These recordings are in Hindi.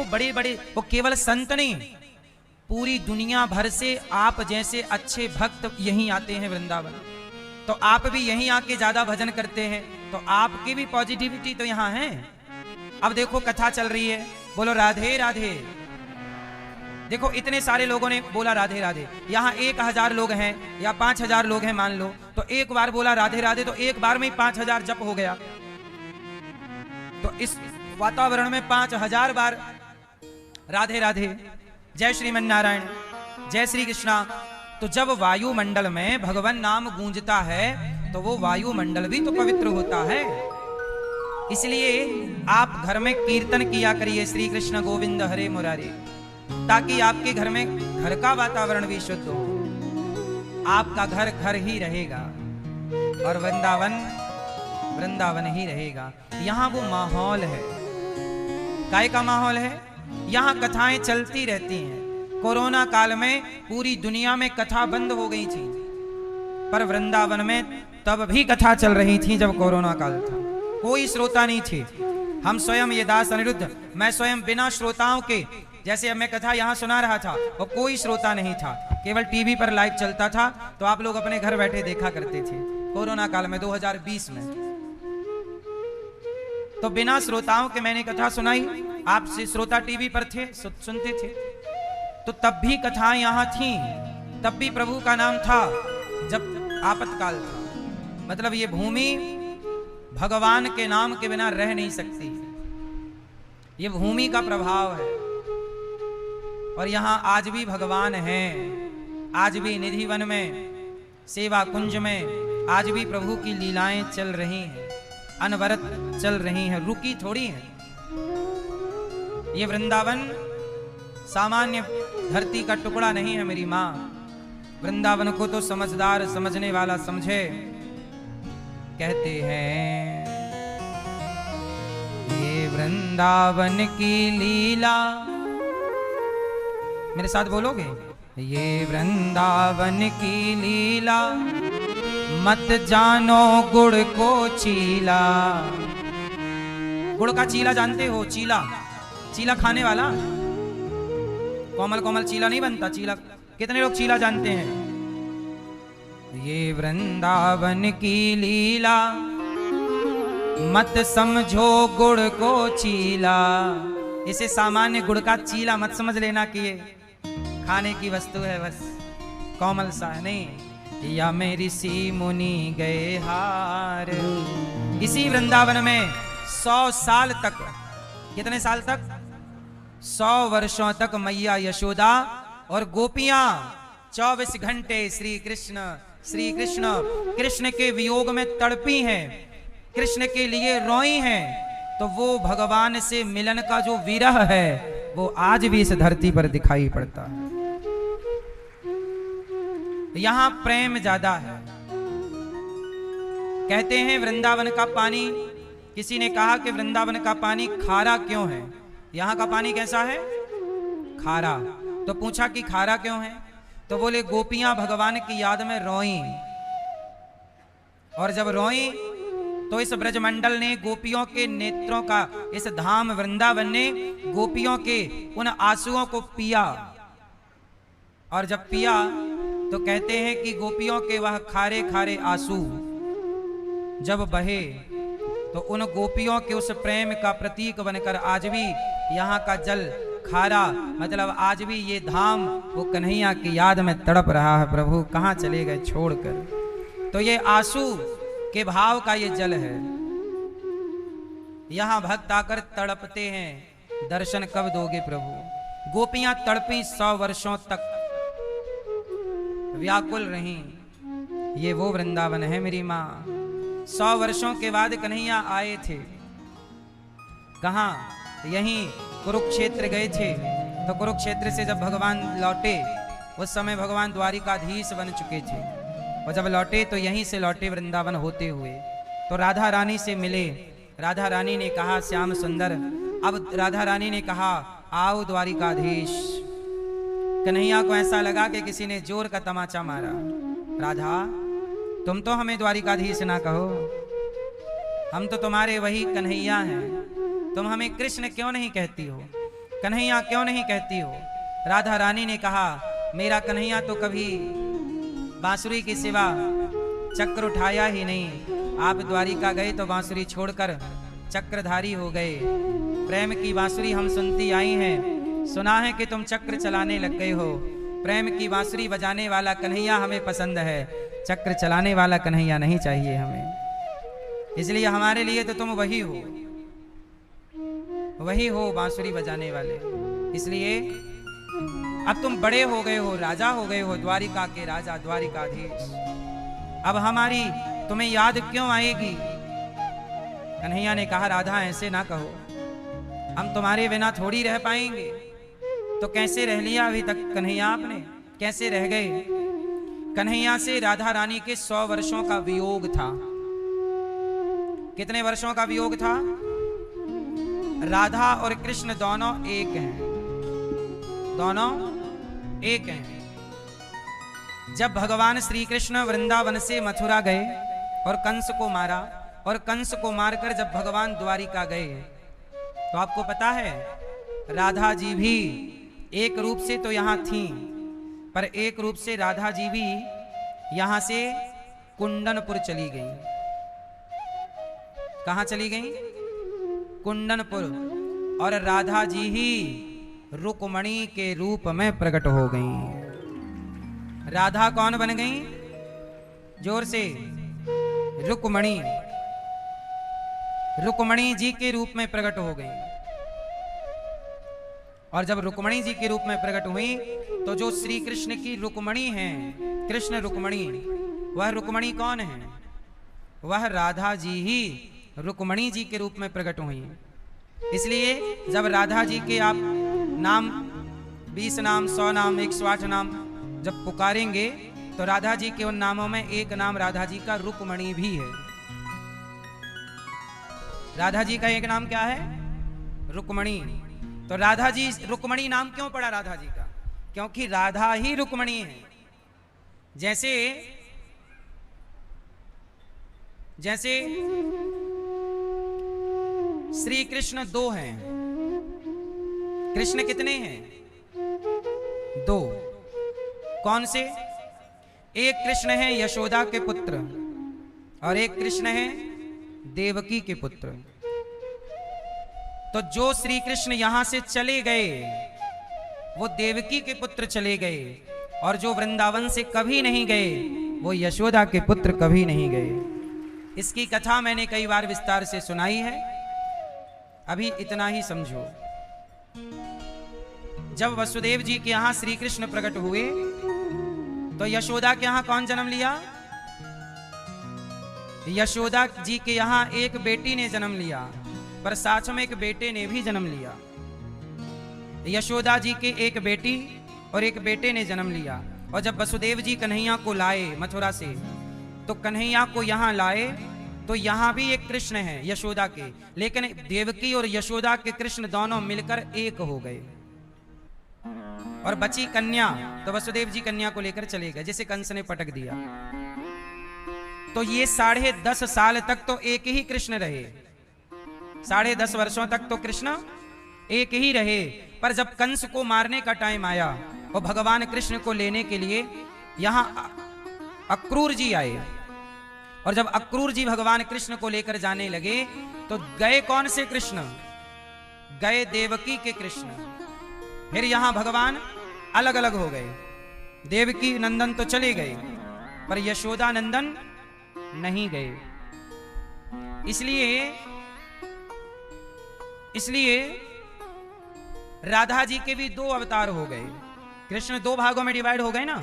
बड़े बड़े, वो केवल संत नहीं, पूरी दुनिया भर से आप जैसे अच्छे भक्त यहीं आते हैं वृंदावन। तो आप भी यहीं आके ज्यादा भजन करते हैं, तो आपकी भी पॉजिटिविटी तो यहाँ है। अब देखो कथा चल रही है, बोलो राधे राधे। देखो इतने सारे लोगों ने बोला राधे राधे। यहाँ 1000 लोग हैं या 5000 लोग हैं मान लो, तो एक बार बोला राधे राधे तो एक बार में ही 5000 जप हो गया। तो इस वातावरण में 5000 बार राधे राधे, जय श्रीमन नारायण, जय श्री कृष्णा। तो जब वायुमंडल में भगवान नाम गूंजता है तो वो वायुमंडल भी तो पवित्र होता है। इसलिए आप घर में कीर्तन किया करिए श्री कृष्ण गोविंद हरे मुरारी, ताकि आपके घर में घर का वातावरण भी शुद्ध हो। आपका घर घर ही रहेगा और वृंदावन वृंदावन ही रहेगा। यहाँ वो माहौल है, काय का माहौल है। यहाँ कथाएं चलती रहती हैं। कोरोना काल में पूरी दुनिया में कथा बंद हो गई थी, पर वृंदावन में तब भी कथा चल रही थी जब कोरोना काल था। कोई श्रोता नहीं थे। हम स्वयं ये दास अनिरुद्ध, मैं स्वयं बिना श्रोताओं के, जैसे अब मैं कथा यहाँ सुना रहा था और कोई श्रोता नहीं था, केवल टीवी पर लाइव चलता था, तो आप लोग अपने घर बैठे देखा करते थे कोरोना काल में 2020 में। तो बिना श्रोताओं के मैंने कथा सुनाई। आपसे श्रोता टीवी पर थे, सुनते थे। तो तब भी कथाएं यहाँ थी, तब भी प्रभु का नाम था जब आपातकाल था। मतलब ये भूमि भगवान के नाम के बिना रह नहीं सकती। ये भूमि का प्रभाव है। और यहाँ आज भी भगवान हैं, आज भी निधिवन में, सेवा कुंज में आज भी प्रभु की लीलाएं चल रही हैं, अनवरत चल रही हैं, रुकी थोड़ी हैं। ये वृंदावन सामान्य धरती का टुकड़ा नहीं है मेरी माँ। वृंदावन को तो समझदार समझने वाला समझे। कहते हैं ये वृंदावन की लीला, मेरे साथ बोलोगे, ये वृंदावन की लीला मत जानो गुड़ को चीला। गुड़ का चीला जानते हो? चीला, चीला खाने वाला, कोमल कोमल चीला नहीं बनता। चीला कितने लोग चीला जानते हैं? ये वृंदावन की लीला मत समझो गुड़ को चीला। इसे सामान्य गुड़ का चीला मत समझ लेना कि ये खाने की वस्तु है, बस कोमल सा है, नहीं। या में ऋषि मुनि गए हार। इसी वृंदावन में 100 साल तक, कितने साल तक? 100 वर्षों तक मैया यशोदा और गोपियां 24 घंटे श्री कृष्ण श्री कृष्ण कृष्ण के वियोग में तड़पी हैं, कृष्ण के लिए रोई हैं। तो वो भगवान से मिलन का जो विरह है वो आज भी इस धरती पर दिखाई पड़ता है। यहां प्रेम ज्यादा है। कहते हैं वृंदावन का पानी, किसी ने कहा कि वृंदावन का पानी खारा क्यों है? यहां का पानी कैसा है? खारा। तो पूछा कि खारा क्यों है? तो बोले गोपियां भगवान की याद में रोई, और जब रोई तो इस ब्रजमंडल ने गोपियों के नेत्रों का, इस धाम वृंदावन ने गोपियों के उन आंसुओं को पिया। और जब पिया तो कहते हैं कि गोपियों के वह खारे खारे आंसू जब बहे तो उन गोपियों के उस प्रेम का प्रतीक बनकर आज भी यहाँ का जल खारा, मतलब आज भी ये धाम वो कन्हैया की याद में तड़प रहा है। प्रभु कहाँ चले गए छोड़कर? तो ये आंसू के भाव का ये जल है। यहाँ भक्त आकर तड़पते हैं, दर्शन कब दोगे प्रभु? गोपियां तड़पी 100 वर्षों तक, व्याकुल रहीं। ये वो वृंदावन है मेरी माँ। 100 वर्षों के बाद कन्हैया आए थे। कहाँ? यहीं कुरुक्षेत्र गए थे। तो कुरुक्षेत्र से जब भगवान लौटे, उस समय भगवान द्वारिकाधीश बन चुके थे, और जब लौटे तो यहीं से लौटे वृंदावन होते हुए। तो राधा रानी से मिले। राधा रानी ने कहा श्याम सुंदर। अब राधा रानी ने कहा आओ द्वारिकाधीश। कन्हैया को ऐसा लगा कि किसी ने जोर का तमाचा मारा। राधा तुम तो हमें द्वारिकाधीश ना कहो, हम तो तुम्हारे वही कन्हैया हैं, तुम हमें कृष्ण क्यों नहीं कहती हो? कन्हैया क्यों नहीं कहती हो? राधा रानी ने कहा, मेरा कन्हैया तो कभी बांसुरी के सिवा चक्र उठाया ही नहीं। आप द्वारिका गए तो बांसुरी छोड़कर चक्रधारी हो गए। प्रेम की बांसुरी हम सुनती आई हैं, सुना है कि तुम चक्र चलाने लग गए हो। प्रेम की बांसुरी बजाने वाला कन्हैया हमें पसंद है, चक्र चलाने वाला कन्हैया नहीं चाहिए हमें। इसलिए हमारे लिए तो तुम वही हो, वही हो बांसुरी बजाने वाले। इसलिए अब तुम बड़े हो गए हो, राजा हो गए हो, द्वारिका के राजा, द्वारिकाधीश। अब हमारी तुम्हें याद क्यों आएगी? कन्हैया ने कहा, राधा ऐसे ना कहो, हम तुम्हारे बिना थोड़ी रह पाएंगे। तो कैसे रह लिया अभी तक कन्हैया आपने, कैसे रह गए? कन्हैया से राधा रानी के 100 वर्षों का वियोग था। कितने वर्षों का वियोग था? राधा और कृष्ण दोनों एक हैं, दोनों एक हैं। जब भगवान श्री कृष्ण वृंदावन से मथुरा गए और कंस को मारा, और कंस को मारकर जब भगवान द्वारिका गए, तो आपको पता है राधा जी भी एक रूप से तो यहां थीं, पर एक रूप से राधा जी भी यहां से कुंदनपुर चली गई। कहां चली गई? कुंदनपुर। और राधा जी ही रुक्मणी के रूप में प्रकट हो गई। राधा कौन बन गई? जोर से, रुक्मणी। रुक्मणी जी के रूप में प्रकट हो गई। और जब रुक्मणी जी के रूप में प्रकट हुई, तो जो श्री कृष्ण की रुक्मणी हैं, कृष्ण रुक्मणी, वह रुक्मणी कौन है? वह राधा जी ही रुक्मणी जी के रूप में प्रकट हुई। इसलिए जब राधा जी के आप नाम 20 नाम, 100 नाम, 108 नाम जब पुकारेंगे, तो राधा जी के उन नामों में एक नाम राधा जी का रुक्मणी भी है। राधा जी का एक नाम क्या है? रुक्मणी। तो राधा जी, रुक्मणी नाम क्यों पड़ा राधा जी का? क्योंकि राधा ही रुक्मणी है। जैसे जैसे श्री कृष्ण 2 हैं। कृष्ण कितने हैं? 2। कौन से? एक कृष्ण है यशोदा के पुत्र, और एक कृष्ण है देवकी के पुत्र। तो जो श्री कृष्ण यहां से चले गए, वो देवकी के पुत्र चले गए, और जो वृंदावन से कभी नहीं गए, वो यशोदा के पुत्र कभी नहीं गए। इसकी कथा मैंने कई बार विस्तार से सुनाई है, अभी इतना ही समझो। जब वसुदेव जी के यहां श्री कृष्ण प्रकट हुए, तो यशोदा के यहां कौन जन्म लिया? यशोदा जी के यहां एक बेटी ने जन्म लिया, पर साथ में एक बेटे ने भी जन्म लिया। यशोदा जी के एक बेटी और एक बेटे ने जन्म लिया। और जब वसुदेव जी कन्हैया को लाए मथुरा से, तो कन्हैया को यहां लाए, तो यहां भी एक कृष्ण है यशोदा के, लेकिन देवकी और यशोदा के कृष्ण दोनों मिलकर एक हो गए। और बची कन्या, तो वसुदेव जी कन्या को लेकर चले गए, जिसे कंस ने पटक दिया। तो ये 10.5 साल तक तो एक ही कृष्ण रहे। 10.5 वर्षों तक तो कृष्ण एक ही रहे। पर जब कंस को मारने का टाइम आया और भगवान कृष्ण को लेने के लिए यहां अक्रूर जी आए, और जब अक्रूर जी भगवान कृष्ण को लेकर जाने लगे, तो गए कौन से कृष्ण? गए देवकी के कृष्ण। फिर यहां भगवान अलग अलग हो गए। देवकी नंदन तो चले गए, पर यशोदा नंदन नहीं गए। इसलिए राधा जी के भी 2 अवतार हो गए। कृष्ण 2 भागों में डिवाइड हो गए ना।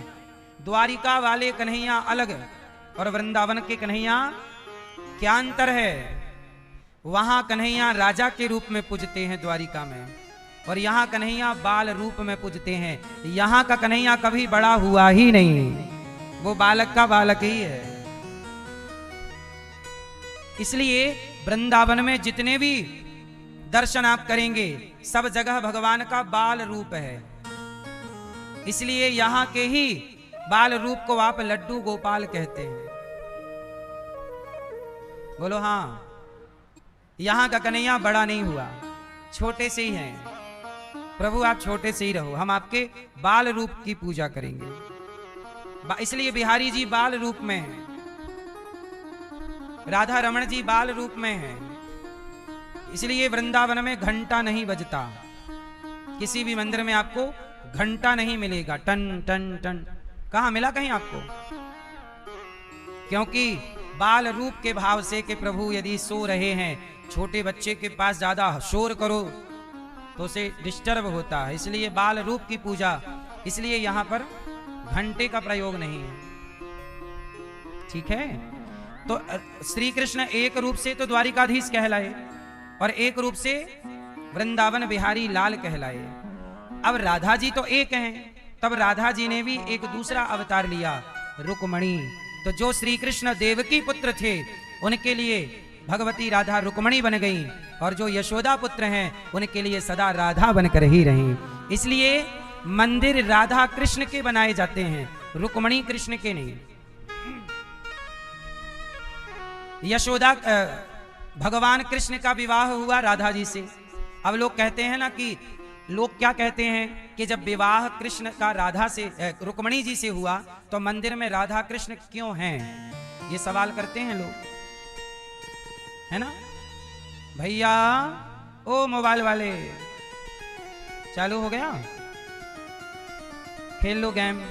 द्वारिका वाले कन्हैया अलग, और वृंदावन के कन्हैया क्या अंतर है? वहां कन्हैया राजा के रूप में पूजते हैं द्वारिका में, और यहां कन्हैया बाल रूप में पूजते हैं। यहां का कन्हैया कभी बड़ा हुआ ही नहीं, वो बालक का बालक ही है। इसलिए वृंदावन में जितने भी दर्शन आप करेंगे, सब जगह भगवान का बाल रूप है। इसलिए यहां के ही बाल रूप को आप लड्डू गोपाल कहते हैं। बोलो हाँ। यहां का कन्हैया बड़ा नहीं हुआ, छोटे से ही हैं। प्रभु आप छोटे से ही रहो, हम आपके बाल रूप की पूजा करेंगे। इसलिए बिहारी जी बाल रूप में है, राधा रमण जी बाल रूप में है, इसलिए वृंदावन में घंटा नहीं बजता। किसी भी मंदिर में आपको घंटा नहीं मिलेगा, टन टन टन। कहां मिला कहीं आपको? क्योंकि बाल रूप के भाव से कि प्रभु यदि सो रहे हैं, छोटे बच्चे के पास ज्यादा शोर करो तो उसे डिस्टर्ब होता है, इसलिए बाल रूप की पूजा, इसलिए यहां पर घंटे का प्रयोग नहीं है। ठीक है, तो श्री कृष्ण एक रूप से तो द्वारिकाधीश कहलाए और एक रूप से वृंदावन बिहारी लाल कहलाए। अब राधा जी तो एक हैं, तब राधा जी ने भी एक दूसरा अवतार लिया, रुक्मणी। तो जो श्री कृष्ण देवकी पुत्र थे उनके लिए भगवती राधा रुक्मणी बन गई, और जो यशोदा पुत्र हैं उनके लिए सदा राधा बनकर ही रही। इसलिए मंदिर राधा कृष्ण के बनाए जाते हैं, रुक्मणी कृष्ण के नहीं। यशोदा भगवान कृष्ण का विवाह हुआ राधा जी से। अब लोग कहते हैं ना कि लोग क्या कहते हैं कि जब विवाह कृष्ण का राधा से रुक्मणी जी से हुआ तो मंदिर में राधा कृष्ण क्यों हैं, ये सवाल करते हैं लोग, है ना भैया? ओ मोबाइल वाले, चालू हो गया? खेल लो गेम।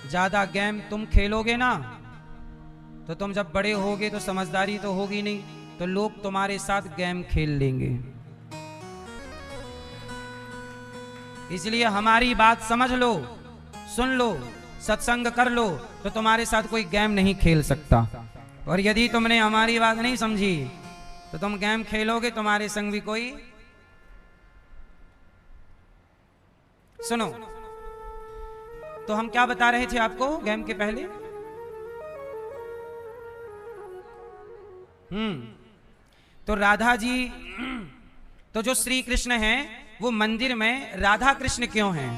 ज्यादा गेम तुम खेलोगे ना तो तुम जब बड़े होगे तो समझदारी तो होगी नहीं, तो लोग तुम्हारे साथ गेम खेल लेंगे। इसलिए हमारी बात समझ लो, सुन लो, सत्संग कर लो, तो तुम्हारे साथ कोई गेम नहीं खेल सकता। और यदि तुमने हमारी बात नहीं समझी तो तुम गेम खेलोगे, तुम्हारे संग भी कोई। सुनो, तो हम क्या बता रहे थे आपको गेम के पहले? तो राधा जी, तो जो श्री कृष्ण हैं वो मंदिर में राधा कृष्ण क्यों हैं?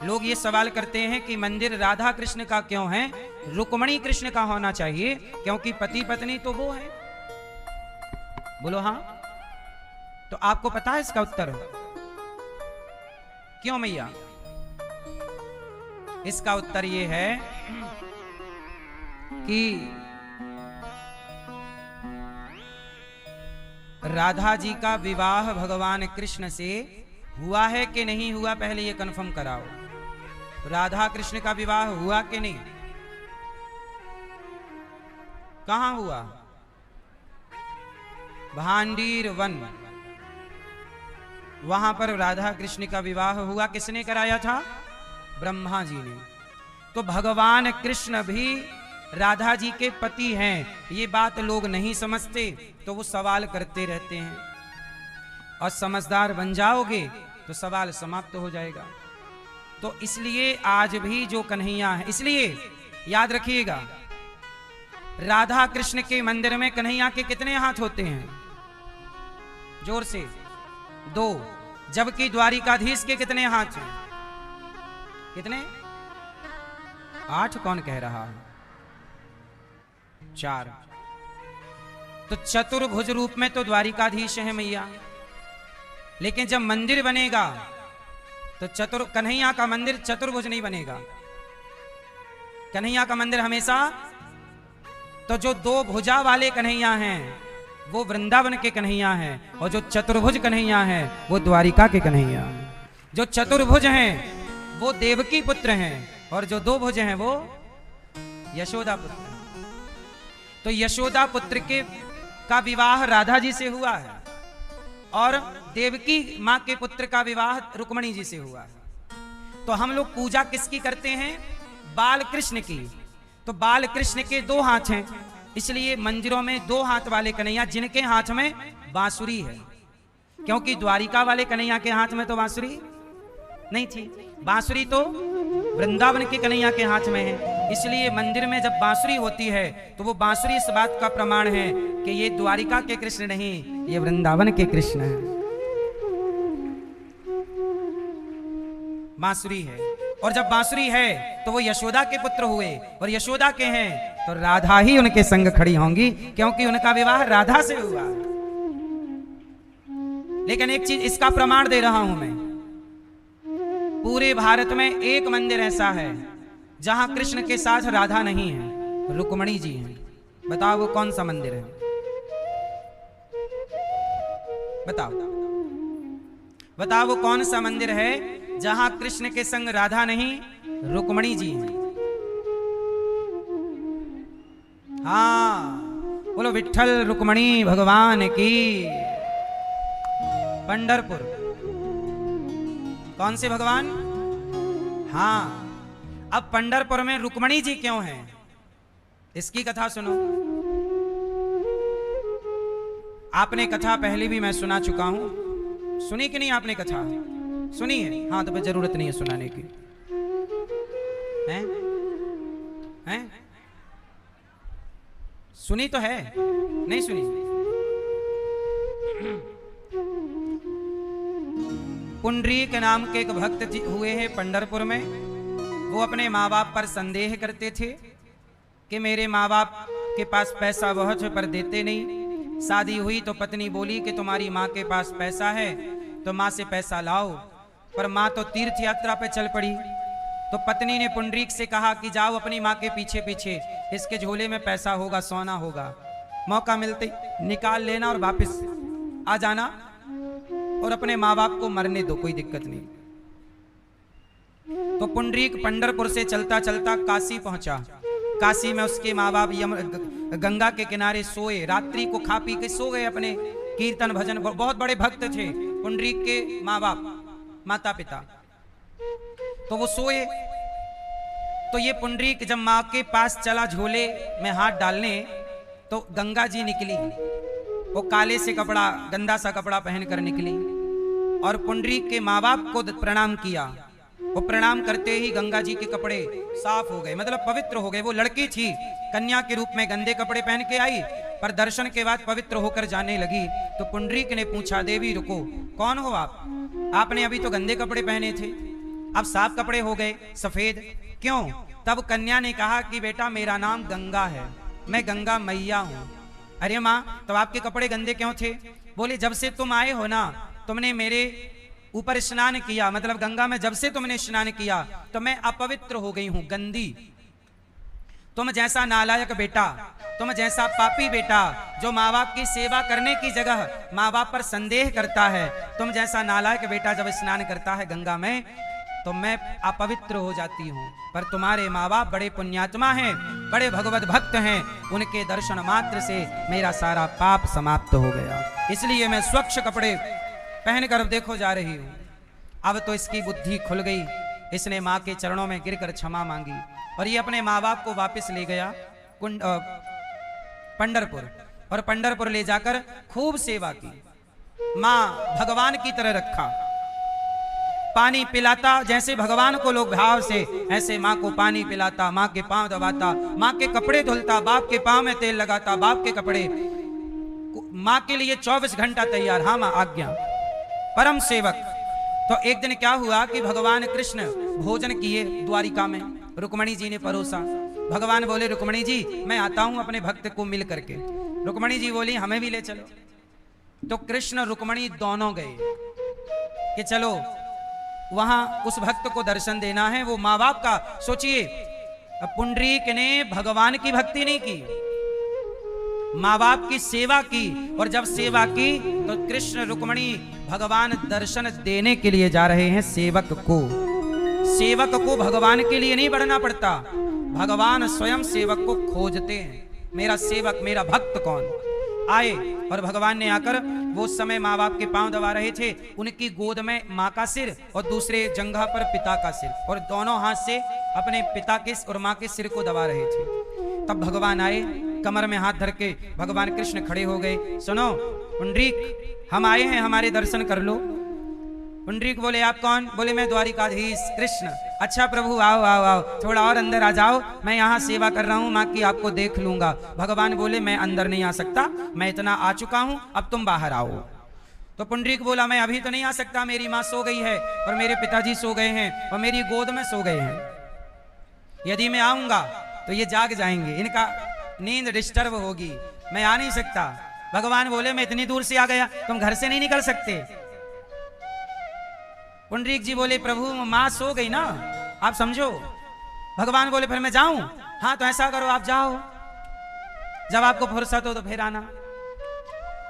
लोग ये सवाल करते हैं कि मंदिर राधा कृष्ण का क्यों है, रुक्मणी कृष्ण का होना चाहिए, क्योंकि पति पत्नी तो वो है। बोलो हाँ। तो आपको पता है इसका उत्तर? क्यों मैया? इसका उत्तर ये है कि राधा जी का विवाह भगवान कृष्ण से हुआ है कि नहीं हुआ, पहले ये कंफर्म कराओ। राधा कृष्ण का विवाह हुआ कि नहीं? कहां हुआ? भांडीर वन, वहां पर राधा कृष्ण का विवाह हुआ। किसने कराया था? ब्रह्मा जी ने। तो भगवान कृष्ण भी राधा जी के पति हैं, ये बात लोग नहीं समझते, तो वो सवाल करते रहते हैं। और समझदार बन जाओगे तो सवाल समाप्त हो जाएगा। तो इसलिए आज भी जो कन्हैया है, इसलिए याद रखिएगा, राधा कृष्ण के मंदिर में कन्हैया के कितने हाथ होते हैं? जोर से 2। जबकि द्वारिकाधीश के कितने हाथ हैं? कितने? 8। कौन कह रहा है? 4। तो चतुर्भुज रूप में तो द्वारिकाधीश है मैया, लेकिन जब मंदिर बनेगा तो कन्हैया का मंदिर चतुर्भुज नहीं बनेगा। कन्हैया का मंदिर हमेशा, तो जो 2 भुजा वाले कन्हैया हैं वो वृंदावन के कन्हैया हैं, और जो चतुर्भुज कन्हैया हैं वो द्वारिका के कन्हैया हैं। जो चतुर्भुज हैं वो देवकी पुत्र हैं, और जो 2 भुज हैं वो यशोदा पुत्र हैं। तो यशोदा पुत्र का विवाह राधा जी से हुआ है, और देवकी मां के पुत्र का विवाह रुक्मणी जी से हुआ है। तो हम लोग पूजा किसकी करते हैं? बाल कृष्ण की। तो बाल कृष्ण के 2 हाथ हैं, इसलिए मंदिरों में 2 हाथ वाले कन्हैया, जिनके हाथ में बांसुरी है, क्योंकि द्वारिका वाले कन्हैया के हाथ में तो बांसुरी नहीं थी। बांसुरी तो वृंदावन के कन्हैया के हाथ में है, इसलिए मंदिर में जब बांसुरी होती है तो वो बांसुरी इस बात का प्रमाण है कि ये द्वारिका के कृष्ण नहीं, ये वृंदावन के कृष्ण हैं। बांसुरी है। और जब बांसुरी है तो वो यशोदा के पुत्र हुए, और यशोदा के हैं तो राधा ही उनके संग खड़ी होंगी, क्योंकि उनका विवाह राधा से हुआ। लेकिन एक चीज इसका प्रमाण दे रहा हूं मैं, पूरे भारत में एक मंदिर ऐसा है जहां कृष्ण के साथ राधा नहीं है, रुक्मणी जी हैं। बताओ वो कौन सा मंदिर है? बताओ बताओ वो कौन सा मंदिर है जहां कृष्ण के संग राधा नहीं, रुक्मणी जी हैं। हाँ, बोलो विठ्ठल रुक्मणी भगवान की। पंढरपुर। कौन से भगवान? हाँ, अब पंढरपुर में रुक्मणी जी क्यों हैं, इसकी कथा सुनो। आपने कथा पहले भी मैं सुना चुका हूं, सुनी कि नहीं आपने कथा? सुनी है? हाँ, तो फिर जरूरत नहीं है सुनाने की। हैं? हैं? सुनी तो है, नहीं सुनी? पुंडरीक नाम के एक भक्त हुए हैं पंढरपुर में। वो अपने माँ बाप पर संदेह करते थे कि मेरे माँ बाप के पास पैसा बहुत है पर देते नहीं। शादी हुई तो पत्नी बोली कि तुम्हारी माँ के पास पैसा है तो माँ से पैसा लाओ, पर माँ तो तीर्थ यात्रा पे चल पड़ी। तो पत्नी ने पुंडरीक से कहा कि जाओ अपनी माँ के पीछे पीछे, इसके झोले में पैसा होगा, सोना होगा, मौका मिलते निकाल लेना और वापस आ जाना, और अपने माँ बाप को मरने दो, कोई दिक्कत नहीं। तो पुंडरीक पंढरपुर से चलता चलता काशी पहुंचा। काशी में उसके माँ बाप गंगा के किनारे सोए, रात्रि को खा पी के सो गए अपने कीर्तन भजन। बहुत बड़े भक्त थे पुंडरीक के माँ बाप, माता पिता। तो वो सोए, तो ये पुंडरीक जब माँ के पास चला झोले में हाथ डालने, तो गंगा जी निकली। वो काले से कपड़ा, गंदा सा कपड़ा पहनकर निकली और पुंडरीक के माँ बाप को प्रणाम किया। वो प्रणाम करते ही गंगा जी के कपड़े साफ हो गए, मतलब पवित्र हो गए। वो लड़की थी, कन्या के रूप में गंदे कपड़े पहन के आई, पर दर्शन के बाद पवित्र होकर जाने लगी। तो पुंडरीक ने पूछा, देवी रुको, कौन हो आप? आपने अभी तो गंदे कपड़े पहने थे, अब साफ कपड़े हो गए, सफेद क्यों? तब कन्या ने कहा कि बेटा मेरा नाम गंगा है, मैं गंगा मैया हूं। अरे माँ, तो आपके कपड़े गंदे क्यों थे? बोले जब से तुम आए हो ना, तुमने मेरे ऊपर स्नान किया, मतलब गंगा में जब से तुमने स्नान किया तो मैं अपवित्र हो गई हूं, गंदी। तुम जैसा नालायक बेटा, तुम जैसा पापी बेटा जो माँ बाप की सेवा करने की जगह माँ बाप पर संदेह करता है, तुम जैसा नालायक बेटा जब स्नान करता है गंगा में तो मैं अपवित्र हो जाती हूँ। पर तुम्हारे माँ बाप बड़े पुण्यात्मा हैं, बड़े भगवत भक्त हैं, उनके दर्शन मात्र से मेरा सारा पाप समाप्त हो गया, इसलिए मैं स्वच्छ कपड़े पहनकर देखो जा रही हूँ। अब तो इसकी बुद्धि खुल गई, इसने माँ के चरणों में गिरकर क्षमा मांगी और ये अपने माँ बाप को वापस ले गया पंढरपुर, और पंढरपुर ले जाकर खूब सेवा की। माँ भगवान की तरह रखा, पानी पिलाता, जैसे भगवान को लोग भाव से, ऐसे माँ को पानी पिलाता, माँ के पांव दबाता, माँ के कपड़े धुलता, बाप के पांव में तेल लगाता, बाप के कपड़े, माँ के लिए 24 घंटा तैयार। हाँ माँ आज्ञा, परम सेवक। तो एक दिन क्या हुआ कि भगवान कृष्ण भोजन किए द्वारिका में, रुक्मणी जी ने परोसा। भगवान बोले रुक्मणी जी मैं आता हूं अपने भक्त को मिल करके। रुक्मणी जी बोली हमें भी ले चलो। तो कृष्ण रुक्मणी दोनों गए कि चलो वहां उस भक्त को दर्शन देना है, वो माँ बाप का। सोचिए, पुंडरीक ने भगवान की भक्ति नहीं की, माँ बाप की सेवा की, और जब सेवा की तो कृष्ण रुक्मणी भगवान दर्शन देने के लिए जा रहे हैं सेवक को। सेवक को भगवान के लिए नहीं बढ़ना पड़ता, भगवान स्वयं सेवक को खोजते हैं। मेरा सेवक, मेरा भक्त कौन? आए और भगवान ने आकर, वो समय माँ बाप के पांव दबा रहे थे, उनकी गोद में माँ का सिर और दूसरे जंघा पर पिता का सिर, और दोनों हाथ से अपने पिता के और माँ के सिर को दबा रहे थे। तब भगवान आए, कमर में हाथ धर के भगवान कृष्ण खड़े हो गए। सुनो पुंडरीक, हम आए हैं, हमारे दर्शन कर लो। पुंडरीक बोले आप कौन? बोले मैं द्वारिकाधीश कृष्ण। अच्छा प्रभु आओ आओ आओ, थोड़ा और अंदर आ जाओ, मैं यहाँ सेवा कर रहा हूँ माँ की, आपको देख लूंगा। भगवान बोले मैं अंदर नहीं आ सकता, मैं इतना आ चुका हूँ, अब तुम बाहर आओ। तो पुंडरीक बोला मैं अभी तो नहीं आ सकता, मेरी माँ सो गई है और मेरे पिताजी सो गए हैं और मेरी गोद में सो गए हैं। यदि मैं आऊंगा तो ये जाग जाएंगे, इनका नींद डिस्टर्ब होगी, मैं आ नहीं सकता। भगवान बोले मैं इतनी दूर से आ गया, तुम घर से नहीं निकल सकते। पुंडरीक जी बोले प्रभु माँ सो गई ना, आप समझो। भगवान बोले फिर मैं जाऊं? हाँ तो ऐसा करो आप जाओ, जब आपको फुर्सत हो तो फिर आना।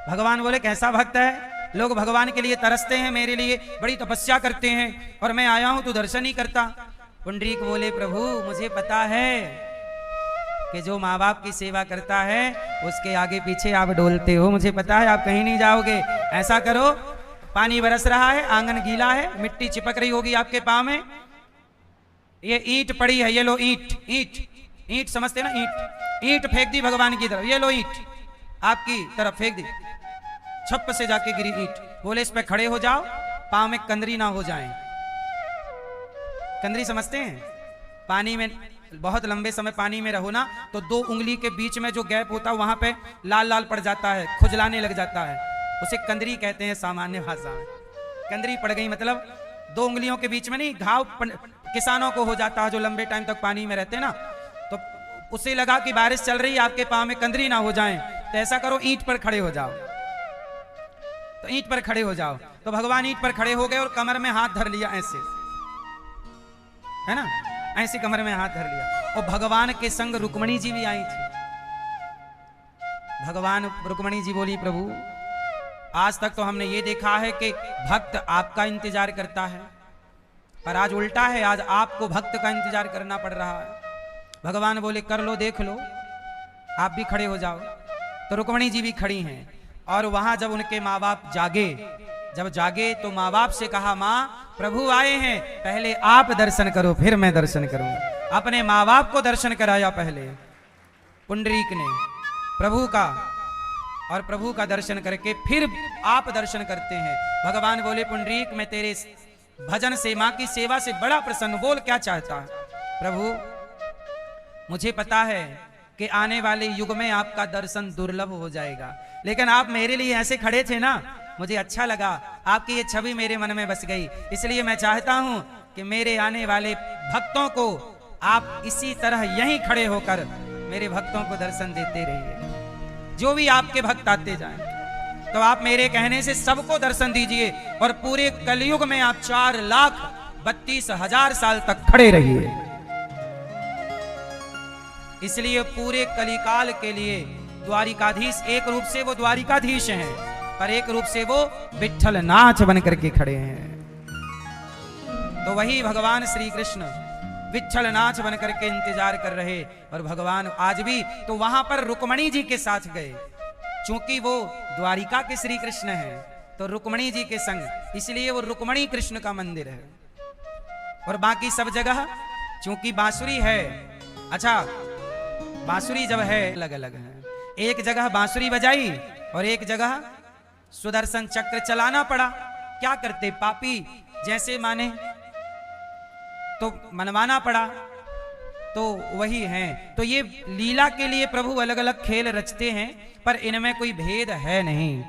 भगवान बोले कैसा भक्त है, लोग भगवान के लिए तरसते हैं, मेरे लिए बड़ी तपस्या करते हैं और मैं आया हूं तो दर्शन ही करता। पुंडरीक बोले प्रभु मुझे पता है कि जो माँ बाप की सेवा करता है उसके आगे पीछे आप डोलते हो, मुझे पता है आप कहीं नहीं जाओगे। ऐसा करो, पानी बरस रहा है, आंगन गीला है, मिट्टी चिपक रही होगी आपके पाँव में, ये ईंट पड़ी है, ये लो ईंट, ईंट ईंट समझते ना, ईंट ईंट फेंक दी भगवान की तरफ, ये लो ईंट आपकी तरफ फेंक दी, छप से जाके गिरी ईंट। बोले इस पे खड़े हो जाओ, पाँव में कंदरी ना हो जाए। कंदरी समझते हैं? पानी में बहुत लंबे समय पानी में रहो ना तो दो उंगली के बीच में जो गैप होता है वहां पे लाल लाल पड़ जाता है, खुजलाने लग जाता है, उसे कंदरी कहते हैं सामान्य भाषा में। कंदरी पड़ गई मतलब दो उंगलियों के बीच में नहीं, घाव किसानों को हो जाता है जो लंबे टाइम तक पानी में रहते हैं ना, तो उसे लगा कि बारिश चल रही है, आपके पाँव में कंदरी ना हो जाए, तो ऐसा करो ईंट पर खड़े हो जाओ। तो ईंट पर खड़े हो जाओ, तो भगवान ईंट पर खड़े हो गए और कमर में हाथ धर लिया ऐसे, है ना, ऐसे कमर में हाथ धर लिया। और भगवान के संग रुक्मणी जी भी आई थी। भगवान रुक्मणी जी बोली प्रभु आज तक तो हमने ये देखा है कि भक्त आपका इंतजार करता है, पर आज उल्टा है, आज आपको भक्त का इंतजार करना पड़ रहा है। भगवान बोले कर लो, देख लो, आप भी खड़े हो जाओ। तो रुक्मणी जी भी खड़ी हैं और वहां जब उनके माँ बाप जागे, जब जागे तो माँ बाप से कहा माँ प्रभु आए हैं, पहले आप दर्शन करो फिर मैं दर्शन करूंगा। अपने माँ बाप को दर्शन कराया पहले पुंडरीक ने प्रभु का, और प्रभु का दर्शन करके फिर आप दर्शन करते हैं। भगवान बोले पुंडरीक मैं तेरे भजन से, माँ की सेवा से बड़ा प्रसन्न, बोल क्या चाहता है। प्रभु मुझे पता है कि आने वाले युग में आपका दर्शन दुर्लभ हो जाएगा, लेकिन आप मेरे लिए ऐसे खड़े थे ना, मुझे अच्छा लगा, आपकी ये छवि मेरे मन में बस गई, इसलिए मैं चाहता हूं कि मेरे आने वाले भक्तों को आप इसी तरह यहीं खड़े होकर मेरे भक्तों को दर्शन देते रहिए। जो भी आपके भक्त आते जाएं तो आप मेरे कहने से सबको दर्शन दीजिए और पूरे कलयुग में आप 4,32,000 साल तक खड़े रहिए। इसलिए पूरे कलिकाल के लिए द्वारिकाधीश, एक रूप से वो द्वारिकाधीश हैं पर एक रूप से वो विठ्ठल नाथ बन करके खड़े हैं। तो वही भगवान श्री कृष्ण विठ्ठल नाथ बन करके इंतजार कर रहे, और भगवान आज भी तो वहां पर रुक्मणी जी के साथ गए, क्योंकि वो द्वारिका के श्री कृष्ण हैं तो रुक्मणी जी के संग, इसलिए वो रुक्मणी कृष्ण का मंदिर है। और बाकी सब जगह क्योंकि बांसुरी है, अच्छा बांसुरी जब है अलग अलग है, एक जगह बांसुरी बजाई और एक जगह सुदर्शन चक्र चलाना पड़ा। क्या करते, पापी जैसे माने तो मनवाना पड़ा, तो वही है। तो ये लीला के लिए प्रभु अलग अलग खेल रचते हैं, पर इनमें कोई भेद है नहीं।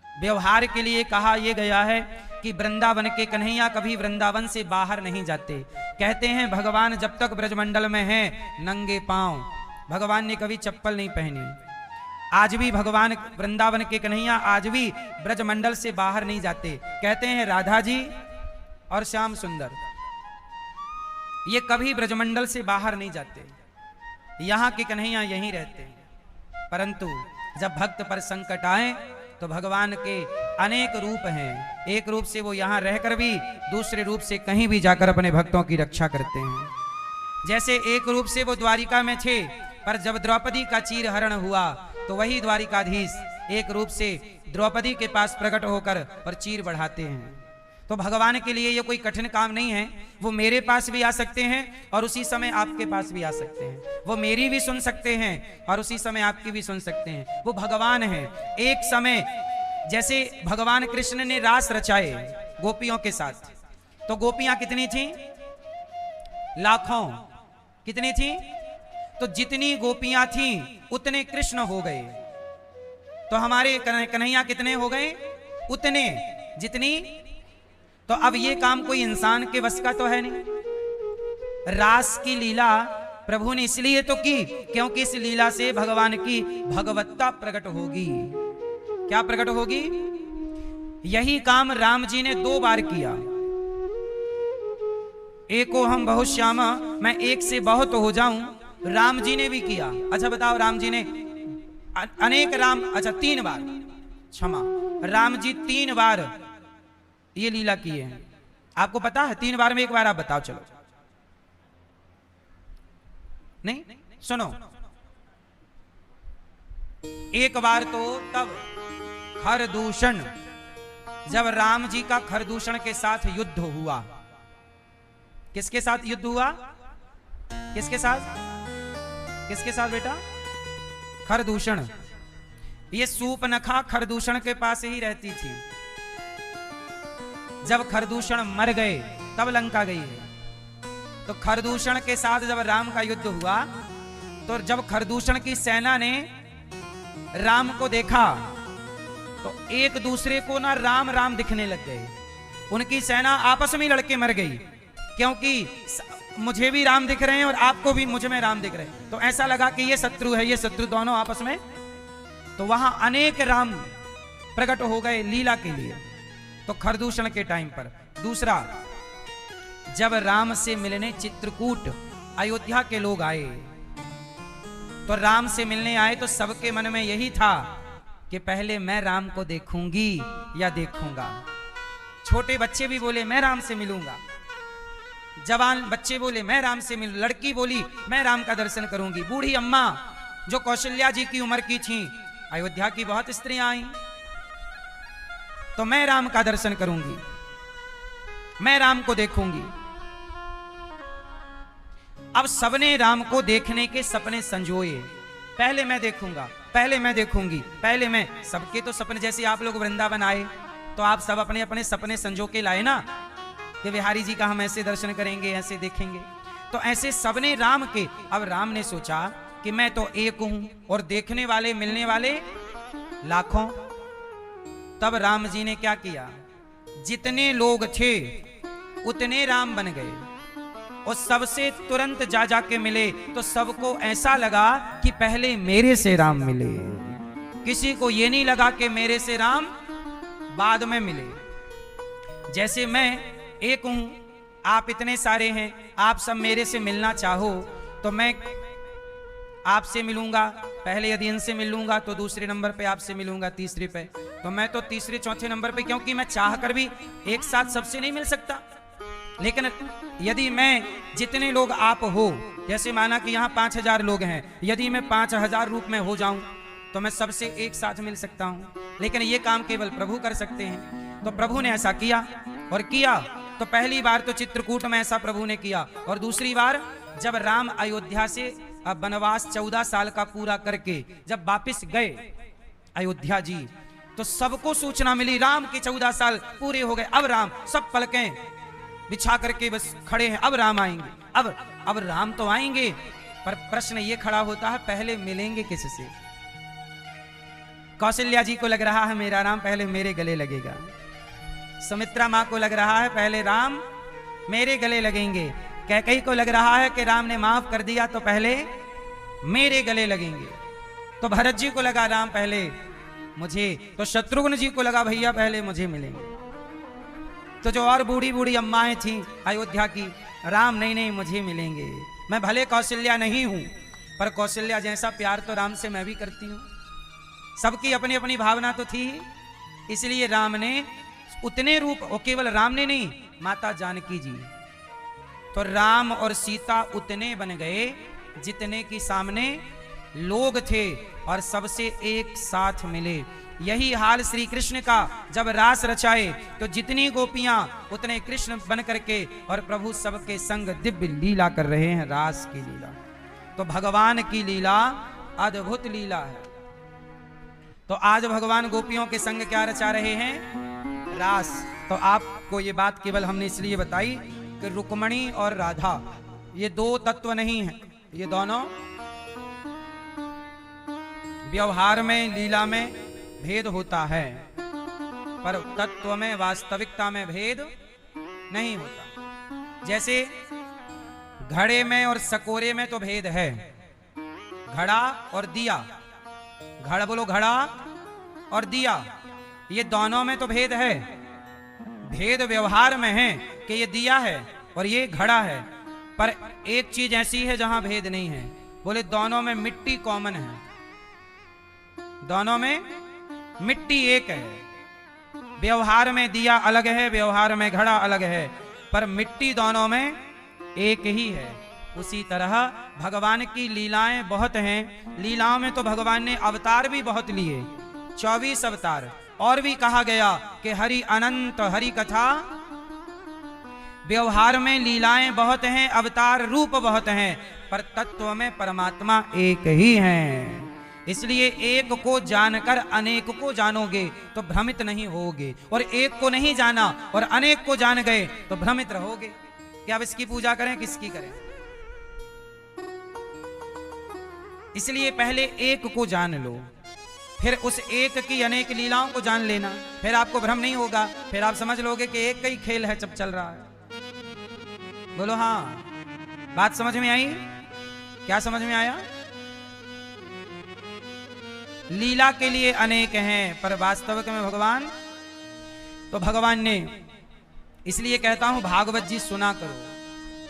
व्यवहार के लिए कहा यह गया है कि वृंदावन के कन्हैया कभी वृंदावन से बाहर नहीं जाते। कहते हैं भगवान जब तक ब्रजमंडल में हैं नंगे पांव, भगवान ने कभी चप्पल नहीं पहनी। आज भी भगवान वृंदावन के कन्हैया आज भी ब्रजमंडल से बाहर नहीं जाते। कहते हैं राधा जी और श्याम सुंदर ये कभी ब्रजमंडल से बाहर नहीं जाते, यहाँ के कन्हैया यहीं रहते हैं। परंतु जब भक्त पर संकट आए तो भगवान के अनेक रूप हैं, एक रूप से वो यहाँ रहकर भी दूसरे रूप से कहीं भी जाकर अपने भक्तों की रक्षा करते हैं। जैसे एक रूप से वो द्वारिका में थे, पर जब द्रौपदी का चीर हरण हुआ तो वही द्वारिकाधीश एक रूप से द्रौपदी के पास प्रकट होकर और चीर बढ़ाते हैं। तो भगवान के लिए ये कोई कठिन काम नहीं है, वो मेरे पास भी आ सकते हैं और उसी समय आपके पास भी आ सकते हैं। वो मेरी भी सुन सकते हैं और उसी समय आपकी भी सुन सकते हैं। वो भगवान है। एक समय जैसे भगवान कृष्ण ने रास रचाए गोपियों के साथ, तो गोपियां कितनी थी? लाखों। कितनी थी? तो जितनी गोपियां थी उतने कृष्ण हो गए। तो हमारे कन्हैया कितने हो गए? उतने जितनी। तो अब ये काम कोई इंसान के वश का तो है नहीं। रास की लीला प्रभु ने इसलिए तो की क्योंकि इस लीला से भगवान की भगवत्ता प्रकट होगी। क्या प्रकट होगी? यही काम राम जी ने 2 बार किया। एको हम बहुत श्यामा, मैं एक से बहुत हो जाऊं, राम जी ने भी किया। अच्छा बताओ, राम जी ने अनेक राम, अच्छा 3 बार, क्षमा, राम जी 3 बार ये लीला किए हैं। आपको पता है 3 बार में? एक बार आप बताओ। चलो नहीं सुनो, एक बार तो तब खरदूषण, जब राम जी का खरदूषण के साथ युद्ध हुआ। किसके साथ युद्ध हुआ? किसके साथ? किसके साथ बेटा? खरदूषण। ये सूपनखा खरदूषण के पास ही रहती थी। जब खरदूषण मर गए तब लंका गई है। तो खरदूषण के साथ जब राम का युद्ध हुआ, तो जब खरदूषण की सेना ने राम को देखा तो एक दूसरे को ना राम राम दिखने लग गए। उनकी सेना आपस में लड़के मर गई, क्योंकि मुझे भी राम दिख रहे हैं और आपको भी मुझ में राम दिख रहे हैं। तो ऐसा लगा कि ये शत्रु है, ये शत्रु, दोनों आपस में। तो वहां अनेक राम प्रकट हो गए लीला के लिए, तो खरदूषण के टाइम पर। दूसरा, जब राम से मिलने चित्रकूट अयोध्या के लोग आए, तो राम से मिलने आए तो सबके मन में यही था कि पहले मैं राम को देखूंगी या देखूंगा। छोटे बच्चे भी बोले मैं राम से मिलूंगा, जवान बच्चे बोले मैं राम से मिलूं, लड़की बोली मैं राम का दर्शन करूंगी, बूढ़ी अम्मा जो कौशल्या जी की उम्र की थी, अयोध्या की बहुत स्त्रियां आई, तो मैं राम का दर्शन करूंगी, मैं राम को देखूंगी। अब सबने राम को देखने के सपने संजोए। पहले मैं देखूंगा, पहले मैं देखूंगी, पहले मैं। सबके तो सपने, जैसे आप लोग वृंदावन आए तो आप सब अपने अपने सपने संजो के लाए ना, कि बिहारी जी का हम ऐसे दर्शन करेंगे, ऐसे देखेंगे। तो ऐसे सबने राम के। अब राम ने सोचा कि मैं तो एक हूं और देखने वाले मिलने वाले लाखों। तब राम जी ने क्या किया? जितने लोग थे उतने राम बन गए और सबसे तुरंत जा जाके मिले। तो सबको ऐसा लगा कि पहले मेरे से राम मिले, किसी को ये नहीं लगा कि मेरे से राम बाद में मिले। जैसे मैं एक हूं, आप इतने सारे हैं, आप सब मेरे से मिलना चाहो तो मैं आपसे मिलूंगा, पहले यदि इनसे मिल लूंगा तो दूसरे नंबर पे आपसे मिलूंगा, तीसरे पे, तो मैं तो तीसरे चौथे नंबर पे, क्योंकि मैं चाह कर भी एक साथ सबसे नहीं मिल सकता। लेकिन यदि मैं जितने लोग आप हो, जैसे माना कि यहाँ 5000 लोग हैं, यदि मैं 5000 रूप में हो जाऊं तो मैं सबसे एक साथ मिल सकता हूं। लेकिन ये काम केवल प्रभु कर सकते हैं। तो प्रभु ने ऐसा किया, और किया तो पहली बार तो चित्रकूट में ऐसा प्रभु ने किया, और दूसरी बार जब राम अयोध्या से वनवास 14 साल का पूरा करके जब वापिस गए अयोध्या जी, तो सबको सूचना मिली राम के 14 साल पूरे हो गए। अब राम, सब पलकें बिछा करके बस खड़े हैं, अब राम आएंगे, अब राम तो आएंगे। पर प्रश्न ये खड़ा होता है, पहले मिलेंगे किससे? कौशल्या जी को लग रहा है मेरा राम पहले मेरे गले लगेगा, सुमित्रा माँ को लग रहा है पहले राम मेरे गले लगेंगे, कैकेयी को लग रहा है कि राम ने माफ कर दिया तो पहले मेरे गले लगेंगे, तो भरत जी को लगा राम पहले मुझे, तो शत्रुघ्न जी को लगा भैया पहले मुझे मिलेंगे। तो जो और बूढ़ी बूढ़ी अम्माएं थी अयोध्या की, राम नहीं नहीं मुझे मिलेंगे, मैं भले कौशल्या नहीं हूं पर कौशल्या जैसा प्यार तो राम से मैं भी करती हूं। सबकी अपनी अपनी भावना तो थी, इसलिए राम ने उतने रूप, और केवल राम ने नहीं, माता जानकी जी, तो राम और सीता उतने बन गए जितने की सामने लोग थे और सबसे एक साथ मिले। यही हाल श्री कृष्ण का, जब रास रचाए तो जितनी गोपियां उतने कृष्ण बन करके और प्रभु सबके संग दिव्य लीला कर रहे हैं, रास की लीला। तो भगवान की लीला अद्भुत लीला है। तो आज भगवान गोपियों के संग क्या रचा रहे हैं? रास। तो आपको ये बात केवल हमने इसलिए बताई कि रुक्मणी और राधा ये दो तत्व नहीं है, ये दोनों व्यवहार में लीला में भेद होता है। पर तत्व में, वास्तविकता में भेद नहीं होता। जैसे घड़े में और सकोरे में तो भेद है, घड़ा और दिया, घड़ा बोलो, घड़ा और दिया, ये दोनों में तो भेद है। भेद व्यवहार में है कि ये दिया है और ये घड़ा है, पर एक चीज ऐसी है जहां भेद नहीं है, बोले दोनों में मिट्टी कॉमन है, दोनों में मिट्टी एक है। व्यवहार में दिया अलग है, व्यवहार में घड़ा अलग है, पर मिट्टी दोनों में एक ही है। उसी तरह भगवान की लीलाएं बहुत हैं। लीलाओं में तो भगवान ने अवतार भी बहुत लिए, 24 अवतार। और भी कहा गया कि हरि अनंत हरि कथा। व्यवहार में लीलाएं बहुत हैं, अवतार रूप बहुत हैं, पर तत्व में परमात्मा एक ही है। इसलिए एक को जानकर अनेक को जानोगे तो भ्रमित नहीं होगे, और एक को नहीं जाना और अनेक को जान गए तो भ्रमित रहोगे कि अब इसकी पूजा करें किसकी करें। इसलिए पहले एक को जान लो, फिर उस एक की अनेक लीलाओं को जान लेना, फिर आपको भ्रम नहीं होगा, फिर आप समझ लोगे कि एक का ही खेल है जब चल रहा है। बोलो हाँ, बात समझ में आई? क्या समझ में आया? लीला के लिए अनेक हैं, पर वास्तविक में भगवान तो भगवान ने, इसलिए कहता हूं भागवत जी सुना करो।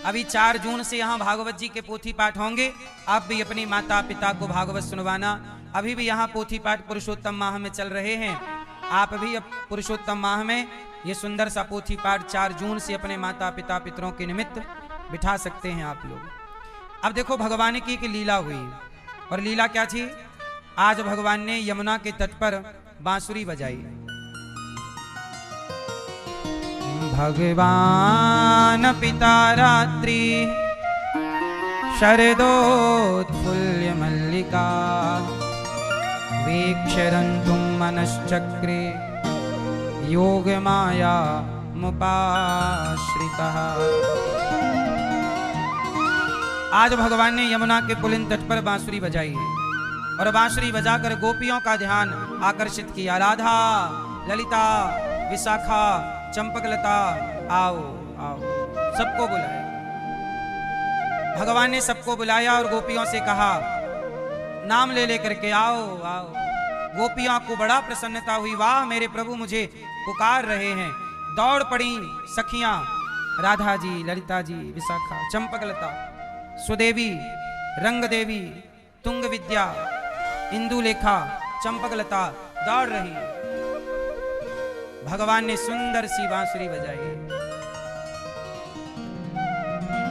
अभी 4 जून से यहां भागवत जी के पोथी पाठ होंगे। आप भी अपनी माता पिता को भागवत सुनवाना। अभी भी यहां पोथी पाठ पुरुषोत्तम माह में चल रहे हैं। आप भी अब पुरुषोत्तम माह में ये सुंदर सा पोथी पाठ 4 जून से अपने माता पिता पितरों के निमित्त बिठा सकते हैं आप लोग। अब देखो भगवान की एक लीला हुई, और लीला क्या थी? आज भगवान ने यमुना के तट पर बांसुरी बजाई। भगवान पिता रात्रि शरदोत्फुल्य मल्लिका वीक्षरन्तुं मनश्चक्रे योग माया मुपाश्रितः। आज भगवान ने यमुना के पुलिन तट पर बांसुरी बजाई और बांसुरी बजाकर गोपियों का ध्यान आकर्षित किया। राधा, ललिता, विशाखा, चंपकलता, आओ आओ, सबको बुलाया। भगवान ने सबको बुलाया और गोपियों से कहा, नाम ले लेकर के आओ आओ। गोपियों को बड़ा प्रसन्नता हुई, वाह मेरे प्रभु मुझे पुकार रहे हैं। दौड़ पड़ी सखियां, राधा जी, ललिता जी, विशाखा, चंपकलता, सुदेवी, रंग देवी, तुंग विद्या, इंदुलेखा, चंपकलता दौड़ रही। भगवान ने सुंदर सी बांसुरी बजाई।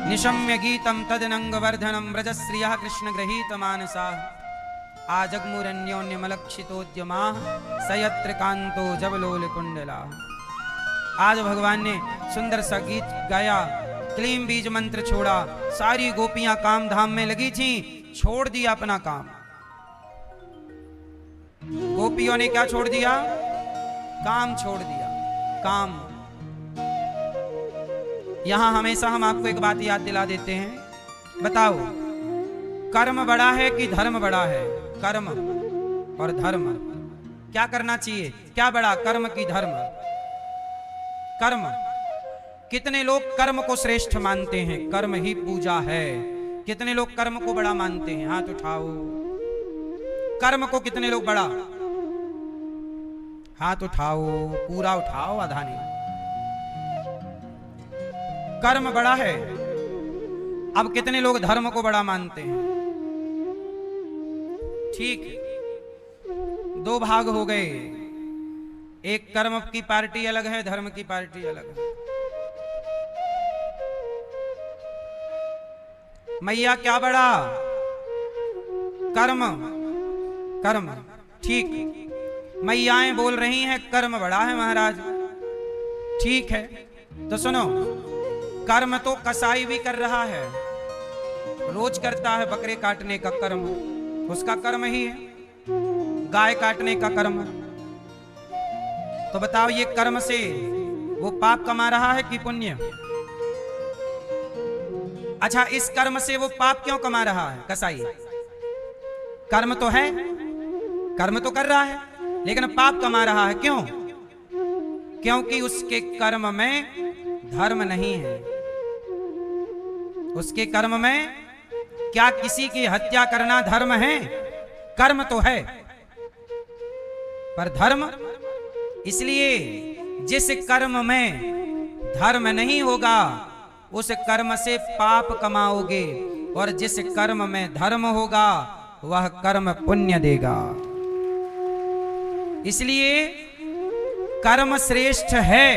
निशम्य गीतम तदनंग वर्धनम व्रजश्रियः कृष्ण गृहीत मानसा आजग्मुरन्योन्यमलक्षितोद्यमा सयत्र कांतो जबलोल कुंडला। आज भगवान ने सुंदर सा गीत गाया, क्लीम बीज मंत्र छोड़ा। सारी गोपियां काम धाम में लगी थी, छोड़ दिया अपना काम। गोपियों ने क्या छोड़ दिया? काम छोड़ दिया, काम। यहां हमेशा हम आपको एक बात याद दिला देते हैं, बताओ कर्म बड़ा है कि धर्म बड़ा है? कर्म और धर्म, क्या करना चाहिए? क्या बड़ा, कर्म की धर्म? कर्म। कितने लोग कर्म को श्रेष्ठ मानते हैं, कर्म ही पूजा है। कितने लोग कर्म को बड़ा मानते हैं? हाथ उठाओ। कर्म को कितने लोग बड़ा? हाथ उठाओ, पूरा उठाओ, आधा नहीं। कर्म बड़ा है। अब कितने लोग धर्म को बड़ा मानते हैं? ठीक, 2 भाग हो गए। एक कर्म की पार्टी अलग है, धर्म की पार्टी अलग है। मैया क्या बड़ा? कर्म। कर्म, ठीक। मैयाएं बोल रही हैं कर्म बड़ा है महाराज। ठीक है, तो सुनो, कर्म तो कसाई भी कर रहा है, रोज करता है। बकरे काटने का कर्म उसका कर्म ही है, गाय काटने का कर्म। तो बताओ ये कर्म से वो पाप कमा रहा है कि पुण्य? अच्छा, इस कर्म से वो पाप क्यों कमा रहा है कसाई? कर्म तो है, कर्म तो कर रहा है, लेकिन पाप कमा रहा है। क्यों? क्योंकि उसके कर्म में धर्म नहीं है। उसके कर्म में क्या किसी की हत्या करना धर्म है? कर्म तो है, पर धर्म, इसलिए जिस कर्म में धर्म नहीं होगा उस कर्म से पाप कमाओगे, और जिस कर्म में धर्म होगा वह कर्म पुण्य देगा। इसलिए कर्म श्रेष्ठ है,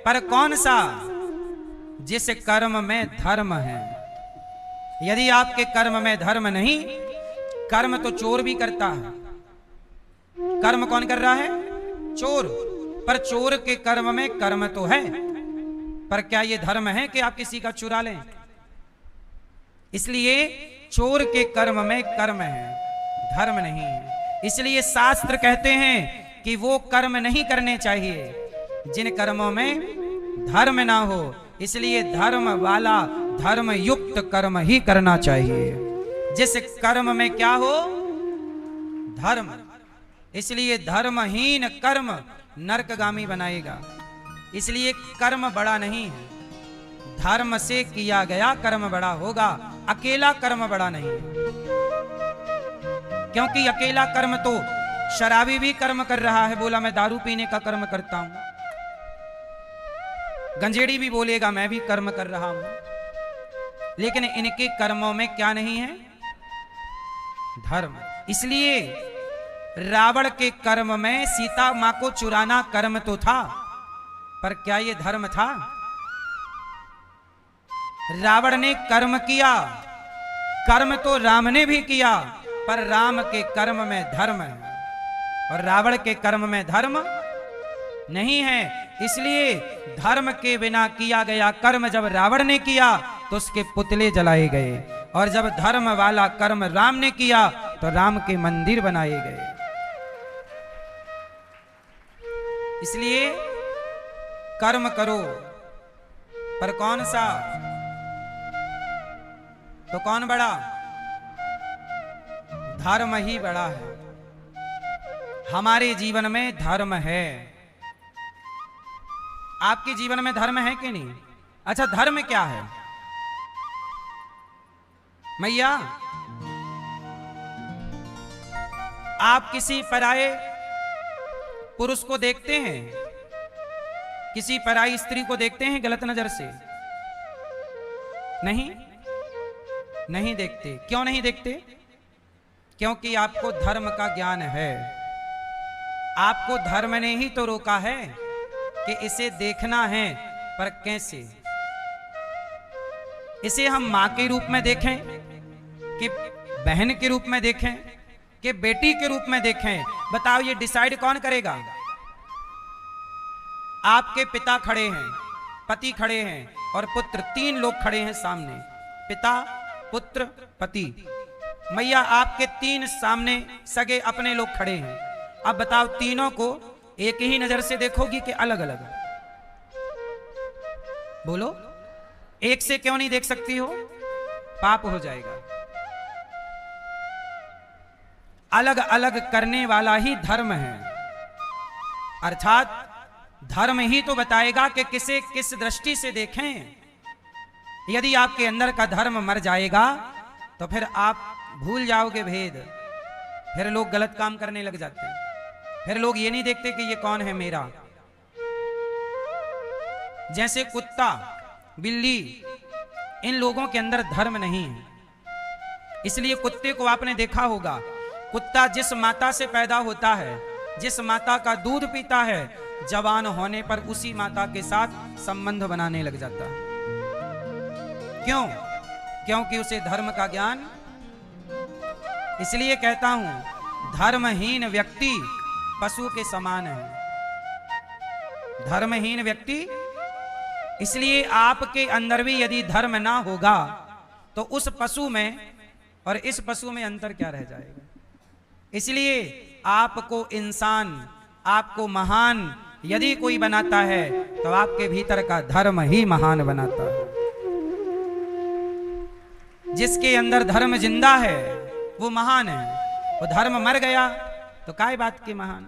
पर कौन सा? जिस कर्म में धर्म है। यदि आपके कर्म में धर्म नहीं, कर्म तो चोर भी करता है। कर्म कौन कर रहा है? चोर। पर चोर के कर्म में कर्म तो है, पर क्या यह धर्म है कि आप किसी का चुरा लें? इसलिए चोर के कर्म में कर्म है, धर्म नहीं है। इसलिए शास्त्र कहते हैं कि वो कर्म नहीं करने चाहिए जिन कर्मों में धर्म ना हो। इसलिए धर्म वाला धर्म युक्त कर्म ही करना चाहिए, जिस कर्म में क्या हो? धर्म। इसलिए धर्महीन कर्म नरकगामी बनाएगा। इसलिए कर्म बड़ा नहीं है, धर्म से किया गया कर्म बड़ा होगा, अकेला कर्म बड़ा नहीं है। क्योंकि अकेला कर्म तो शराबी भी कर्म कर रहा है, बोला मैं दारू पीने का कर्म करता हूं। गंजेड़ी भी बोलेगा मैं भी कर्म कर रहा हूं, लेकिन इनके कर्मों में क्या नहीं है? धर्म। इसलिए रावण के कर्म में सीता मां को चुराना कर्म तो था, पर क्या यह धर्म था? रावण ने कर्म किया, कर्म तो राम ने भी किया, पर राम के कर्म में धर्म है और रावण के कर्म में धर्म नहीं है। इसलिए धर्म के बिना किया गया कर्म जब रावण ने किया तो उसके पुतले जलाए गए, और जब धर्म वाला कर्म राम ने किया तो राम के मंदिर बनाए गए। इसलिए कर्म करो, पर कौन सा? तो कौन बड़ा? धर्म ही बड़ा है। हमारे जीवन में धर्म है। आपके जीवन में धर्म है कि नहीं? अच्छा, धर्म क्या है? मैया, आप किसी पराये पुरुष को देखते हैं, किसी पराई स्त्री को देखते हैं गलत नजर से? नहीं, नहीं देखते। क्यों नहीं देखते? क्योंकि आपको धर्म का ज्ञान है। आपको धर्म ने ही तो रोका है कि इसे देखना है, पर कैसे? इसे हम मां के रूप में देखें कि बहन के रूप में देखें कि बेटी के रूप में देखें? बताओ, ये डिसाइड कौन करेगा? आपके पिता खड़े हैं, पति खड़े हैं और पुत्र, 3 लोग खड़े हैं सामने, पिता, पुत्र, पति। मैया, आपके 3 सामने सगे अपने लोग खड़े हैं। अब बताओ, तीनों को एक ही नजर से देखोगी कि अलग अलग? बोलो, एक से क्यों नहीं देख सकती हो? पाप हो जाएगा। अलग अलग करने वाला ही धर्म है, अर्थात धर्म ही तो बताएगा कि किसे किस दृष्टि से देखें। यदि आपके अंदर का धर्म मर जाएगा तो फिर आप भूल जाओगे भेद, फिर लोग गलत काम करने लग जाते हैं। फिर लोग ये नहीं देखते कि ये कौन है मेरा। जैसे कुत्ता, बिल्ली, इन लोगों के अंदर धर्म नहीं है। इसलिए कुत्ते को आपने देखा होगा, कुत्ता जिस माता से पैदा होता है, जिस माता का दूध पीता है, जवान होने पर उसी माता के साथ संबंध बनाने लग जाता है। क्यों? क्योंकि उसे धर्म का ज्ञान। इसलिए कहता हूं, धर्महीन व्यक्ति पशु के समान है। धर्महीन व्यक्ति। इसलिए आपके अंदर भी यदि धर्म ना होगा तो उस पशु में और इस पशु में अंतर क्या रह जाएगा? इसलिए आपको इंसान, आपको महान यदि कोई बनाता है तो आपके भीतर का धर्म ही महान बनाता है। जिसके अंदर धर्म जिंदा है वो महान है, वो धर्म मर गया तो काय बात के महान।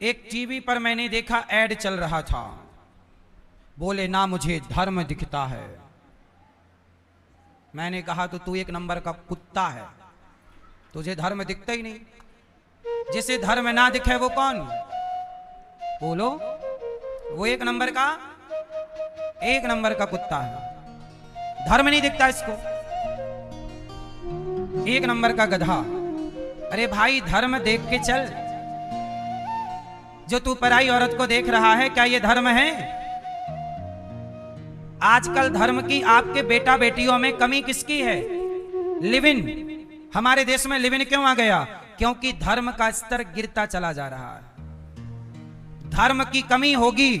एक टीवी पर मैंने देखा, ऐड चल रहा था, बोले ना मुझे धर्म दिखता है। मैंने कहा तो तू एक नंबर का कुत्ता है, तुझे धर्म दिखता ही नहीं। जिसे धर्म ना दिखे वो कौन? बोलो। वो एक नंबर का कुत्ता है, धर्म नहीं दिखता इसको, एक नंबर का गधा। अरे भाई धर्म देख के चल। जो तू पराई औरत को देख रहा है, क्या ये धर्म है? आजकल धर्म की आपके बेटा बेटियों में कमी किसकी है? Live in. हमारे देश में लिव इन क्यों आ गया? क्योंकि धर्म का स्तर गिरता चला जा रहा है। धर्म की कमी होगी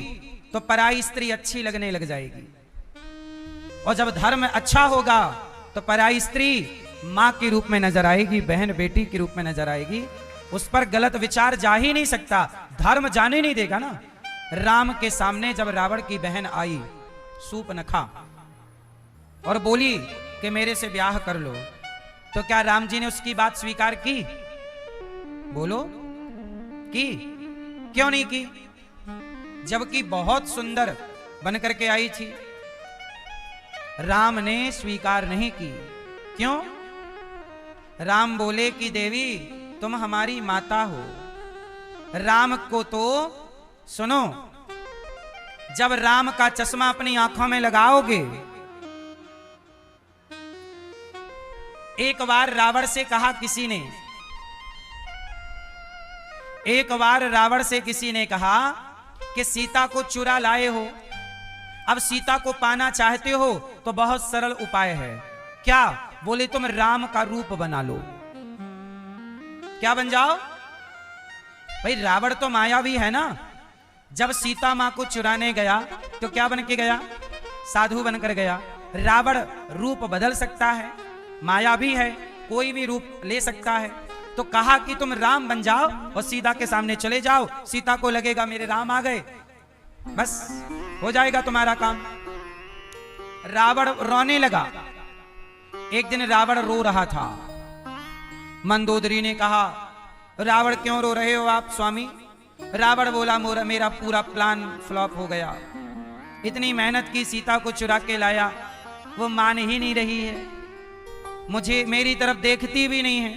तो पराई स्त्री अच्छी लगने लग जाएगी, और जब धर्म अच्छा होगा तो पराई स्त्री मां के रूप में नजर आएगी, बहन बेटी के रूप में नजर आएगी। उस पर गलत विचार जा ही नहीं सकता, धर्म जाने नहीं देगा ना। राम के सामने जब रावण की बहन आई सूर्पनखा और बोली कि मेरे से ब्याह कर लो, तो क्या राम जी ने उसकी बात स्वीकार की? बोलो, की? क्यों नहीं की? जबकि बहुत सुंदर बन करके आई थी। राम ने स्वीकार नहीं की। क्यों? राम बोले कि देवी तुम हमारी माता हो। राम को तो सुनो, जब राम का चश्मा अपनी आंखों में लगाओगे, एक बार रावण से कहा किसी ने, एक बार रावण से किसी ने कहा कि सीता को चुरा लाए हो, अब सीता को पाना चाहते हो तो बहुत सरल उपाय है। क्या? बोले तुम राम का रूप बना लो। क्या बन जाओ? भाई रावण तो मायावी है ना। जब सीता मां को चुराने गया तो क्या बन के गया? साधु बनकर गया। रावण रूप बदल सकता है, मायावी है, कोई भी रूप ले सकता है। तो कहा कि तुम राम बन जाओ और सीता के सामने चले जाओ, सीता को लगेगा मेरे राम आ गए, बस हो जाएगा तुम्हारा काम। रावण रोने लगा। एक दिन रावण रो रहा था। मंदोदरी ने कहा रावण क्यों रो रहे हो आप स्वामी? रावण बोला मेरा पूरा प्लान फ्लॉप हो गया, इतनी मेहनत की, सीता को चुरा के लाया, वो मान ही नहीं रही है, मुझे मेरी तरफ देखती भी नहीं है।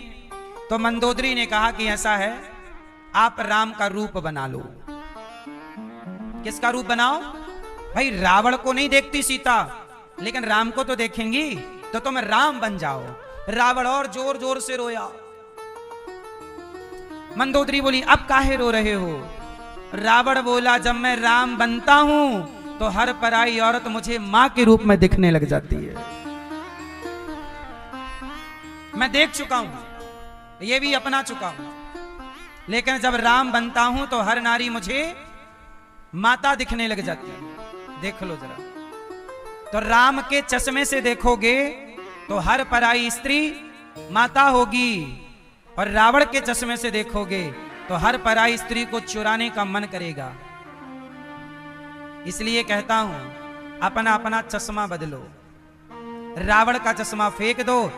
तो मंदोदरी ने कहा कि ऐसा है, आप राम का रूप बना लो। किसका रूप बनाओ? भाई रावण को नहीं देखती सीता, लेकिन राम को तो देखेंगी, तो तुम राम बन जाओ। रावण और जोर जोर से रोया। मंदोदरी बोली अब काहे रो रहे हो? रावण बोला जब मैं राम बनता हूं तो हर पराई औरत मुझे मां के रूप में दिखने लग जाती है। मैं देख चुका हूं, ये भी अपना चुका हूं, लेकिन जब राम बनता हूं तो हर नारी मुझे माता दिखने लग जाती है। देख लो जरा। तो राम के चश्मे से देखोगे तो हर पराई स्त्री माता होगी, और रावण के चश्मे से देखोगे तो हर पराई स्त्री को चुराने का मन करेगा। इसलिए कहता हूं अपना अपना चश्मा बदलो। रावण का चश्मा फेंक दो।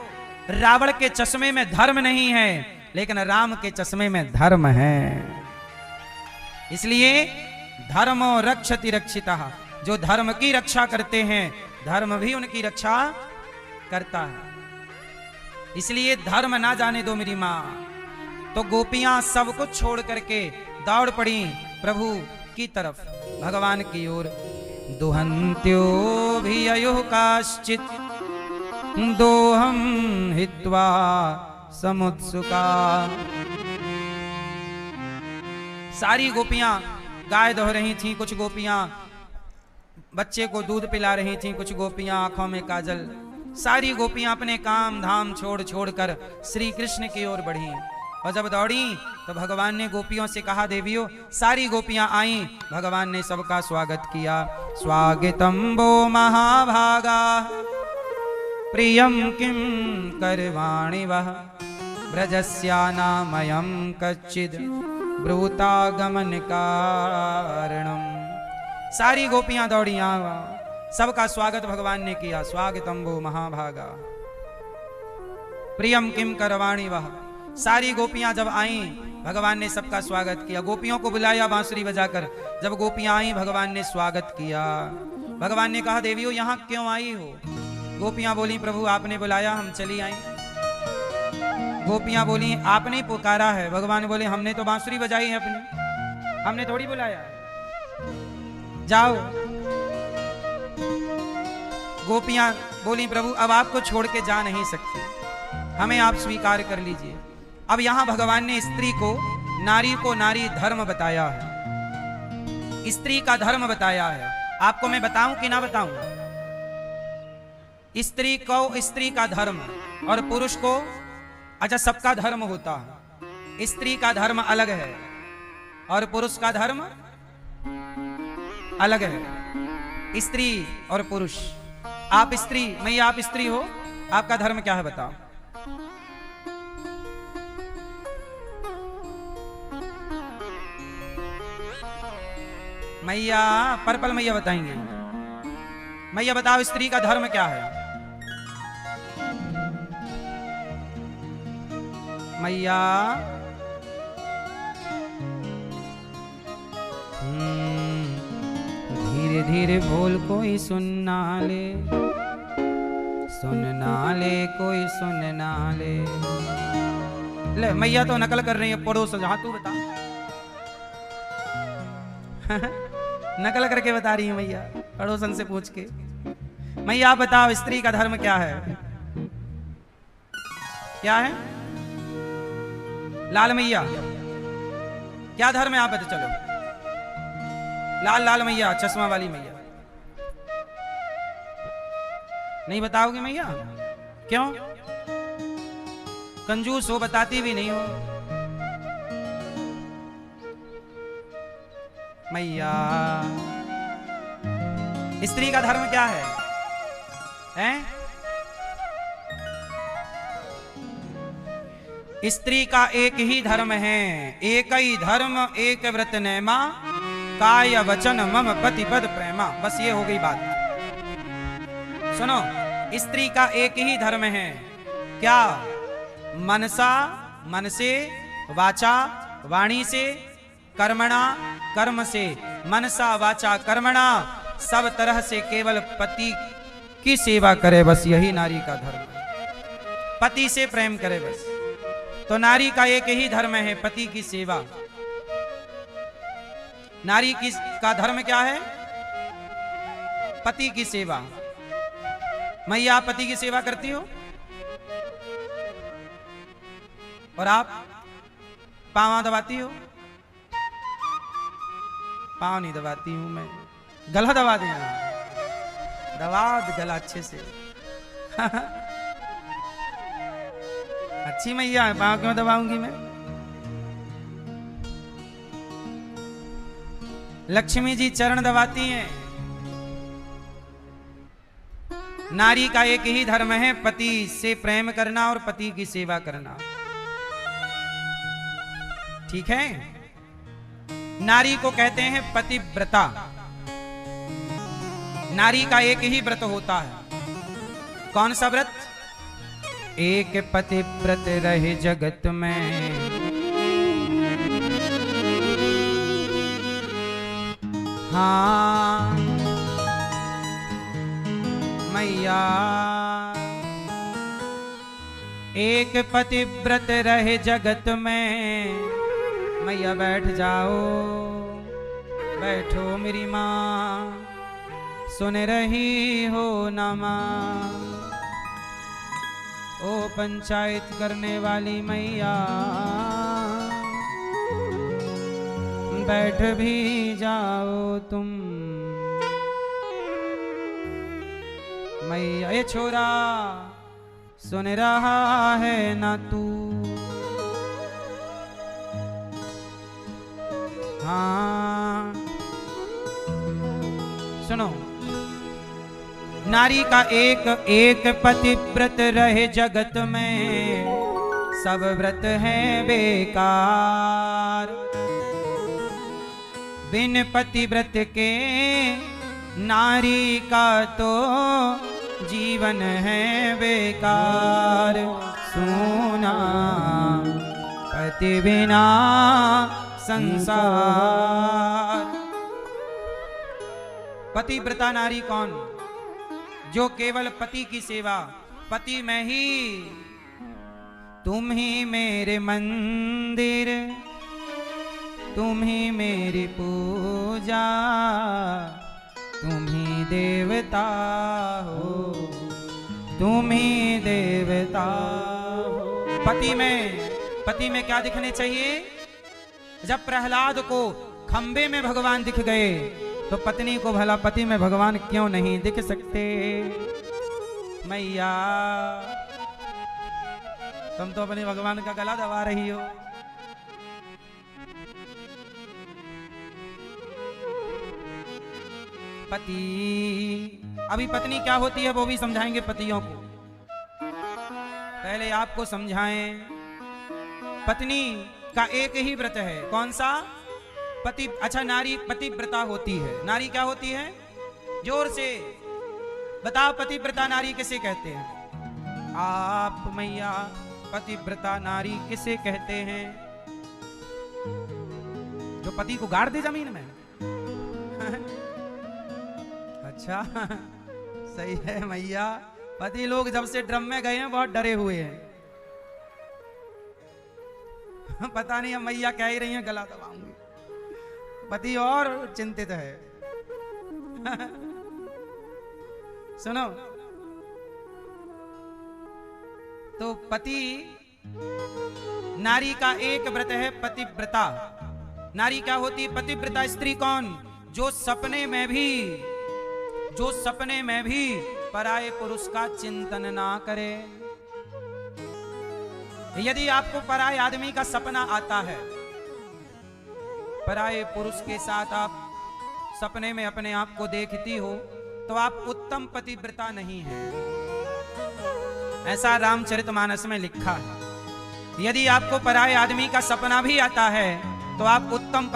रावण के चश्मे में धर्म नहीं है, लेकिन राम के चश्मे में धर्म है। इसलिए धर्मो रक्षति रक्षितः, जो धर्म की रक्षा करते हैं धर्म भी उनकी रक्षा करता है। इसलिए धर्म ना जाने दो मेरी मां। तो गोपियां सब कुछ छोड़ करके दौड़ पड़ी प्रभु की तरफ, भगवान की ओर। दुहंत्यो भी अयुः काश्चित् दोहम हित्वा समुत्सुका। सारी गोपियां गाय दोह रही थीं, कुछ गोपियां बच्चे को दूध पिला रही थीं, कुछ गोपियां आंखों में काजल। सारी गोपियां अपने काम धाम छोड़ छोड़कर श्री कृष्ण की ओर बढ़ी। और जब दौड़ी तो भगवान ने गोपियों से कहा देवियों, सारी गोपियां आईं, भगवान ने सबका स्वागत किया। स्वागतम वो महाभागा प्रियम किम करवाणि वह ब्रजस्यानामयं कच्चिद ब्रूतागमन कारणम। सारी गोपियां दौड़ी आवा, सबका स्वागत भगवान ने किया। स्वागतम वो महाभागा प्रियम किम करवाणि वह। सारी गोपियां जब आईं भगवान ने सबका स्वागत किया। गोपियों को बुलाया बांसुरी बजाकर। जब गोपियां आई भगवान ने स्वागत किया। भगवान ने कहा देवियों यहाँ क्यों आई हो? गोपियां बोली प्रभु आपने बुलाया हम चली आई। गोपियां बोली आपने पुकारा है। भगवान बोले हमने तो बांसुरी बजाई है अपनी, हमने थोड़ी बुलाया है, जाओ। गोपियां बोली प्रभु अब आपको छोड़ के जा नहीं सकते, हमें आप स्वीकार कर लीजिए। अब यहां भगवान ने स्त्री को नारी धर्म बताया है, स्त्री का धर्म बताया है। आपको मैं बताऊं कि ना बताऊं? स्त्री को स्त्री का धर्म और पुरुष को, अच्छा सबका धर्म होता है, स्त्री का धर्म अलग है और पुरुष का धर्म अलग है। स्त्री और पुरुष, आप स्त्री, मैया आप स्त्री हो, आपका धर्म क्या है बताओ? मैया पर्पल मैया बताएंगे। मैया बताओ स्त्री का धर्म क्या है? मैया धीरे धीरे बोल कोई सुनना ले, सुनना ले कोई सुनना ले। ले मैया तो नकल कर रही है पड़ोस। हाँ तू बता। नकल करके बता रही है मैया पड़ोसन से पूछ के। मैया आप बताओ स्त्री का धर्म क्या है? क्या है लाल मैया? क्या धर्म है आप बता? चलो लाल लाल मैया, चश्मा वाली मैया, नहीं बताओगे मैया? क्यों? कंजूस हो, बताती भी नहीं हो मैया। स्त्री का धर्म क्या है? हैं? स्त्री का एक ही धर्म है, एक ही धर्म एक व्रत नैमा, काय वचन मम पति पद प्रेमा। बस ये हो गई बात। सुनो, स्त्री का एक ही धर्म है। क्या? मनसा मन से, वाचा वाणी से, कर्मणा कर्म से, मनसा वाचा कर्मणा, सब तरह से केवल पति की सेवा करे, बस यही नारी का धर्म है। पति से प्रेम करे बस। तो नारी का एक ही धर्म है, पति की सेवा। नारी की का धर्म क्या है? पति की सेवा। मैया आप पति की सेवा करती हो? और आप पांव दबाती हो? पांव नहीं दबाती हूं मैं, गला दबा देना। दबा गला अच्छे से। अच्छी मैया है, पांव क्यों दबाऊंगी मैं? लक्ष्मी जी चरण दबाती हैं। नारी का एक ही धर्म है, पति से प्रेम करना और पति की सेवा करना। ठीक है? नारी को कहते हैं पतिव्रता। नारी का एक ही व्रत होता है। कौन सा व्रत? एक पतिव्रत रहे जगत में, हाँ मैया एक पतिव्रत रहे जगत में। मैया बैठ जाओ, बैठो मेरी माँ, सुन रही हो ना माँ? ओ पंचायत करने वाली मैया, बैठ भी जाओ तुम। मैया ये छोरा सुन रहा है ना तू? हाँ सुनो, नारी का एक एक पतिव्रत रहे जगत में, सब व्रत हैं बेकार। बिन पतिव्रत के नारी का तो जीवन है बेकार। सोना पति बिना संसार। पतिव्रता नारी कौन? जो केवल पति की सेवा, पति में ही, तुम ही मेरे मंदिर, तुम ही मेरी पूजा, तुम ही देवता हो, तुम ही देवता हो। पति में क्या दिखने चाहिए? जब प्रहलाद को खंबे में भगवान दिख गए तो पत्नी को भला पति में भगवान क्यों नहीं दिख सकते? मैया तुम तो अपने भगवान का गला दबा रही हो। पति, अभी पत्नी क्या होती है वो भी समझाएंगे पतियों को, पहले आपको समझाएं। पत्नी का एक ही व्रत है, कौन सा? पति। अच्छा, नारी पतिव्रता होती है। नारी क्या होती है? जोर से बताओ, पतिव्रता नारी किसे कहते हैं? आप मैया, पतिव्रता नारी किसे कहते हैं? जो पति को गाड़ दे जमीन में। अच्छा सही है मैया, पति लोग जब से ड्रम में गए हैं बहुत डरे हुए हैं। पता नहीं अब मैया कह ही रही हैं गला दबाऊंगी, पति और चिंतित है। सुनो, तो पति, नारी का एक व्रत है पतिव्रता। नारी क्या होती है? पतिव्रता स्त्री कौन? जो सपने में भी पराये पुरुष का चिंतन ना करे। यदि आपको पराये आदमी का सपना आता है, पराये पुरुष के साथ आप सपने में अपने आप को देखती हो, तो आप उत्तम पतिव्रता नहीं है। ऐसा रामचरितमानस में लिखा है। यदि आपको पराये आदमी का सपना भी आता है तो आप उत्तम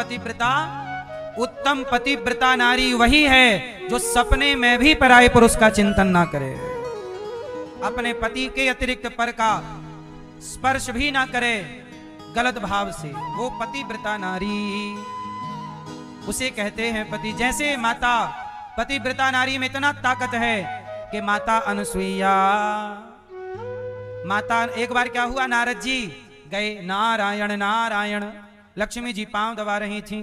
पतिव्रता नारी वही है जो सपने में भी पराये पुरुष का चिंतन ना करे, अपने पति के अतिरिक्त पर का स्पर्श भी ना करे गलत भाव से। वो पतिव्रता नारी, उसे कहते हैं पति। जैसे माता, पतिव्रता नारी में इतना ताकत है कि माता अनसुईया, माता, एक बार क्या हुआ, नारद जी गए, नारायण नारायण, लक्ष्मी जी पांव दबा रही थी।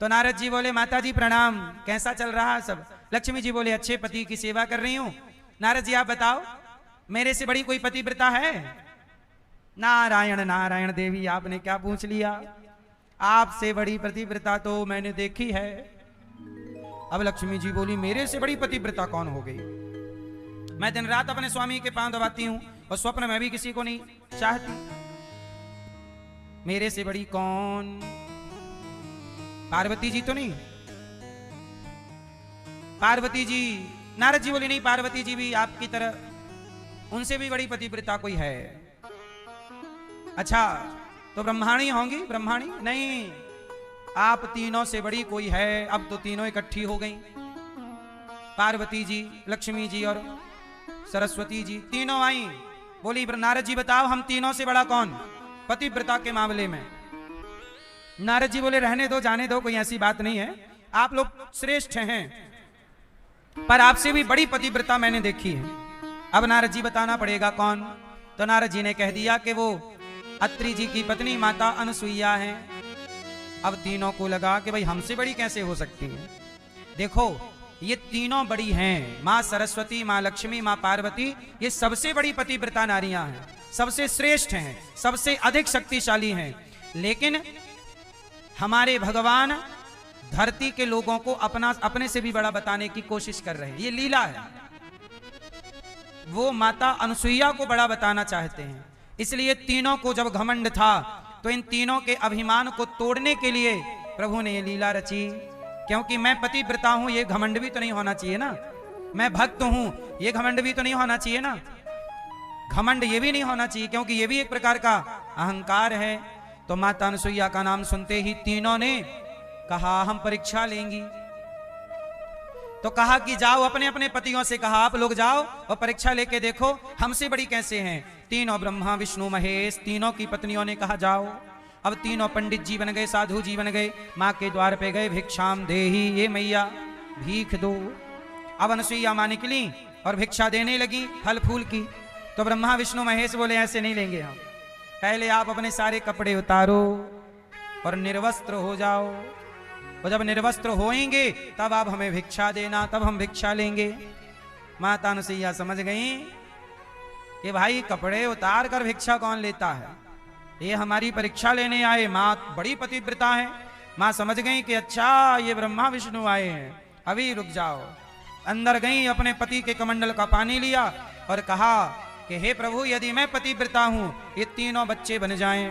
तो नारद जी बोले, माता जी प्रणाम, कैसा चल रहा है सब? लक्ष्मी जी बोले, अच्छे पति की सेवा कर रही हूं। नारद जी आप बताओ, मेरे से बड़ी कोई पतिव्रता है? नारायण नारायण देवी, आपने क्या पूछ लिया? आपसे बड़ी पतिव्रता तो मैंने देखी है। अब लक्ष्मी जी बोली, मेरे से बड़ी पतिव्रता कौन हो गई? मैं दिन रात अपने स्वामी के पांव दबाती हूं और स्वप्न में भी किसी को नहीं चाहती। मेरे से बड़ी कौन? पार्वती जी तो नहीं? पार्वती जी, नारद जी बोले, नहीं, पार्वती जी भी आपकी तरह, उनसे भी बड़ी पतिव्रता कोई है। अच्छा, तो ब्रह्माणी होंगी? ब्रह्माणी नहीं, आप तीनों से बड़ी कोई है। अब तो तीनों इकट्ठी हो गई, पार्वती जी, लक्ष्मी जी और सरस्वती जी, तीनों आई। बोली, नारद जी बताओ, हम तीनों से बड़ा कौन पतिव्रता के मामले में? नारद जी बोले, रहने दो, जाने दो, कोई ऐसी बात नहीं है, आप लोग श्रेष्ठ हैं, पर आपसे भी बड़ी पतिव्रता मैंने देखी है। अब नारद जी बताना पड़ेगा कौन? तो नारद जी ने कह दिया कि वो अत्रि जी की पत्नी माता अनसुईया है। अब तीनों को लगा कि भाई हमसे बड़ी कैसे हो सकती है? देखो, ये तीनों बड़ी हैं, माँ सरस्वती, माँ लक्ष्मी, माँ पार्वती, ये सबसे बड़ी पतिव्रता नारियां हैं, सबसे श्रेष्ठ हैं, सबसे अधिक शक्तिशाली हैं। लेकिन हमारे भगवान धरती के लोगों को अपने से भी बड़ा बताने की कोशिश कर रहे हैं, ये लीला है। वो माता अनसुईया को बड़ा बताना चाहते हैं। इसलिए तीनों को जब घमंड था तो इन तीनों के अभिमान को तोड़ने के लिए प्रभु ने ये लीला रची। क्योंकि मैं पतिव्रता हूं, ये घमंड भी तो नहीं होना चाहिए ना। मैं भक्त हूं, ये घमंड भी तो नहीं होना चाहिए ना। घमंड ये भी नहीं होना चाहिए, क्योंकि ये भी एक प्रकार का अहंकार है। तो माता अनसुईया का नाम सुनते ही तीनों ने कहा, हम परीक्षा लेंगी। तो कहा कि जाओ, अपने अपने पतियों से कहा, आप लोग जाओ और परीक्षा लेके देखो हमसे बड़ी कैसे हैं। तीनों, ब्रह्मा विष्णु महेश, तीनों की पत्नियों ने कहा जाओ। अब तीनों पंडित जी बन गए, साधु जी बन गए, माँ के द्वार पे गए, भिक्षाम देही, ये मैया भीख दो। अब अनसुईया माँ निकली और भिक्षा देने लगी फल फूल की। तो ब्रह्मा विष्णु महेश बोले ऐसे नहीं लेंगे हम, पहले आप अपने सारे कपड़े उतारो और निर्वस्त्र हो जाओ, और जब निर्वस्त्र होएंगे तब आप हमें भिक्षा देना, तब हम भिक्षा लेंगे। माता अनुसुईया समझ गई कि भाई कपड़े उतार कर भिक्षा कौन लेता है, ये हमारी परीक्षा लेने आए। माँ बड़ी पतिव्रता है, माँ समझ गई कि अच्छा ये ब्रह्मा विष्णु आए हैं, अभी रुक जाओ। अंदर गई, अपने पति के कमंडल का पानी लिया और कहा कि हे प्रभु, यदि मैं पतिव्रता हूं, ये तीनों बच्चे बन जाएं।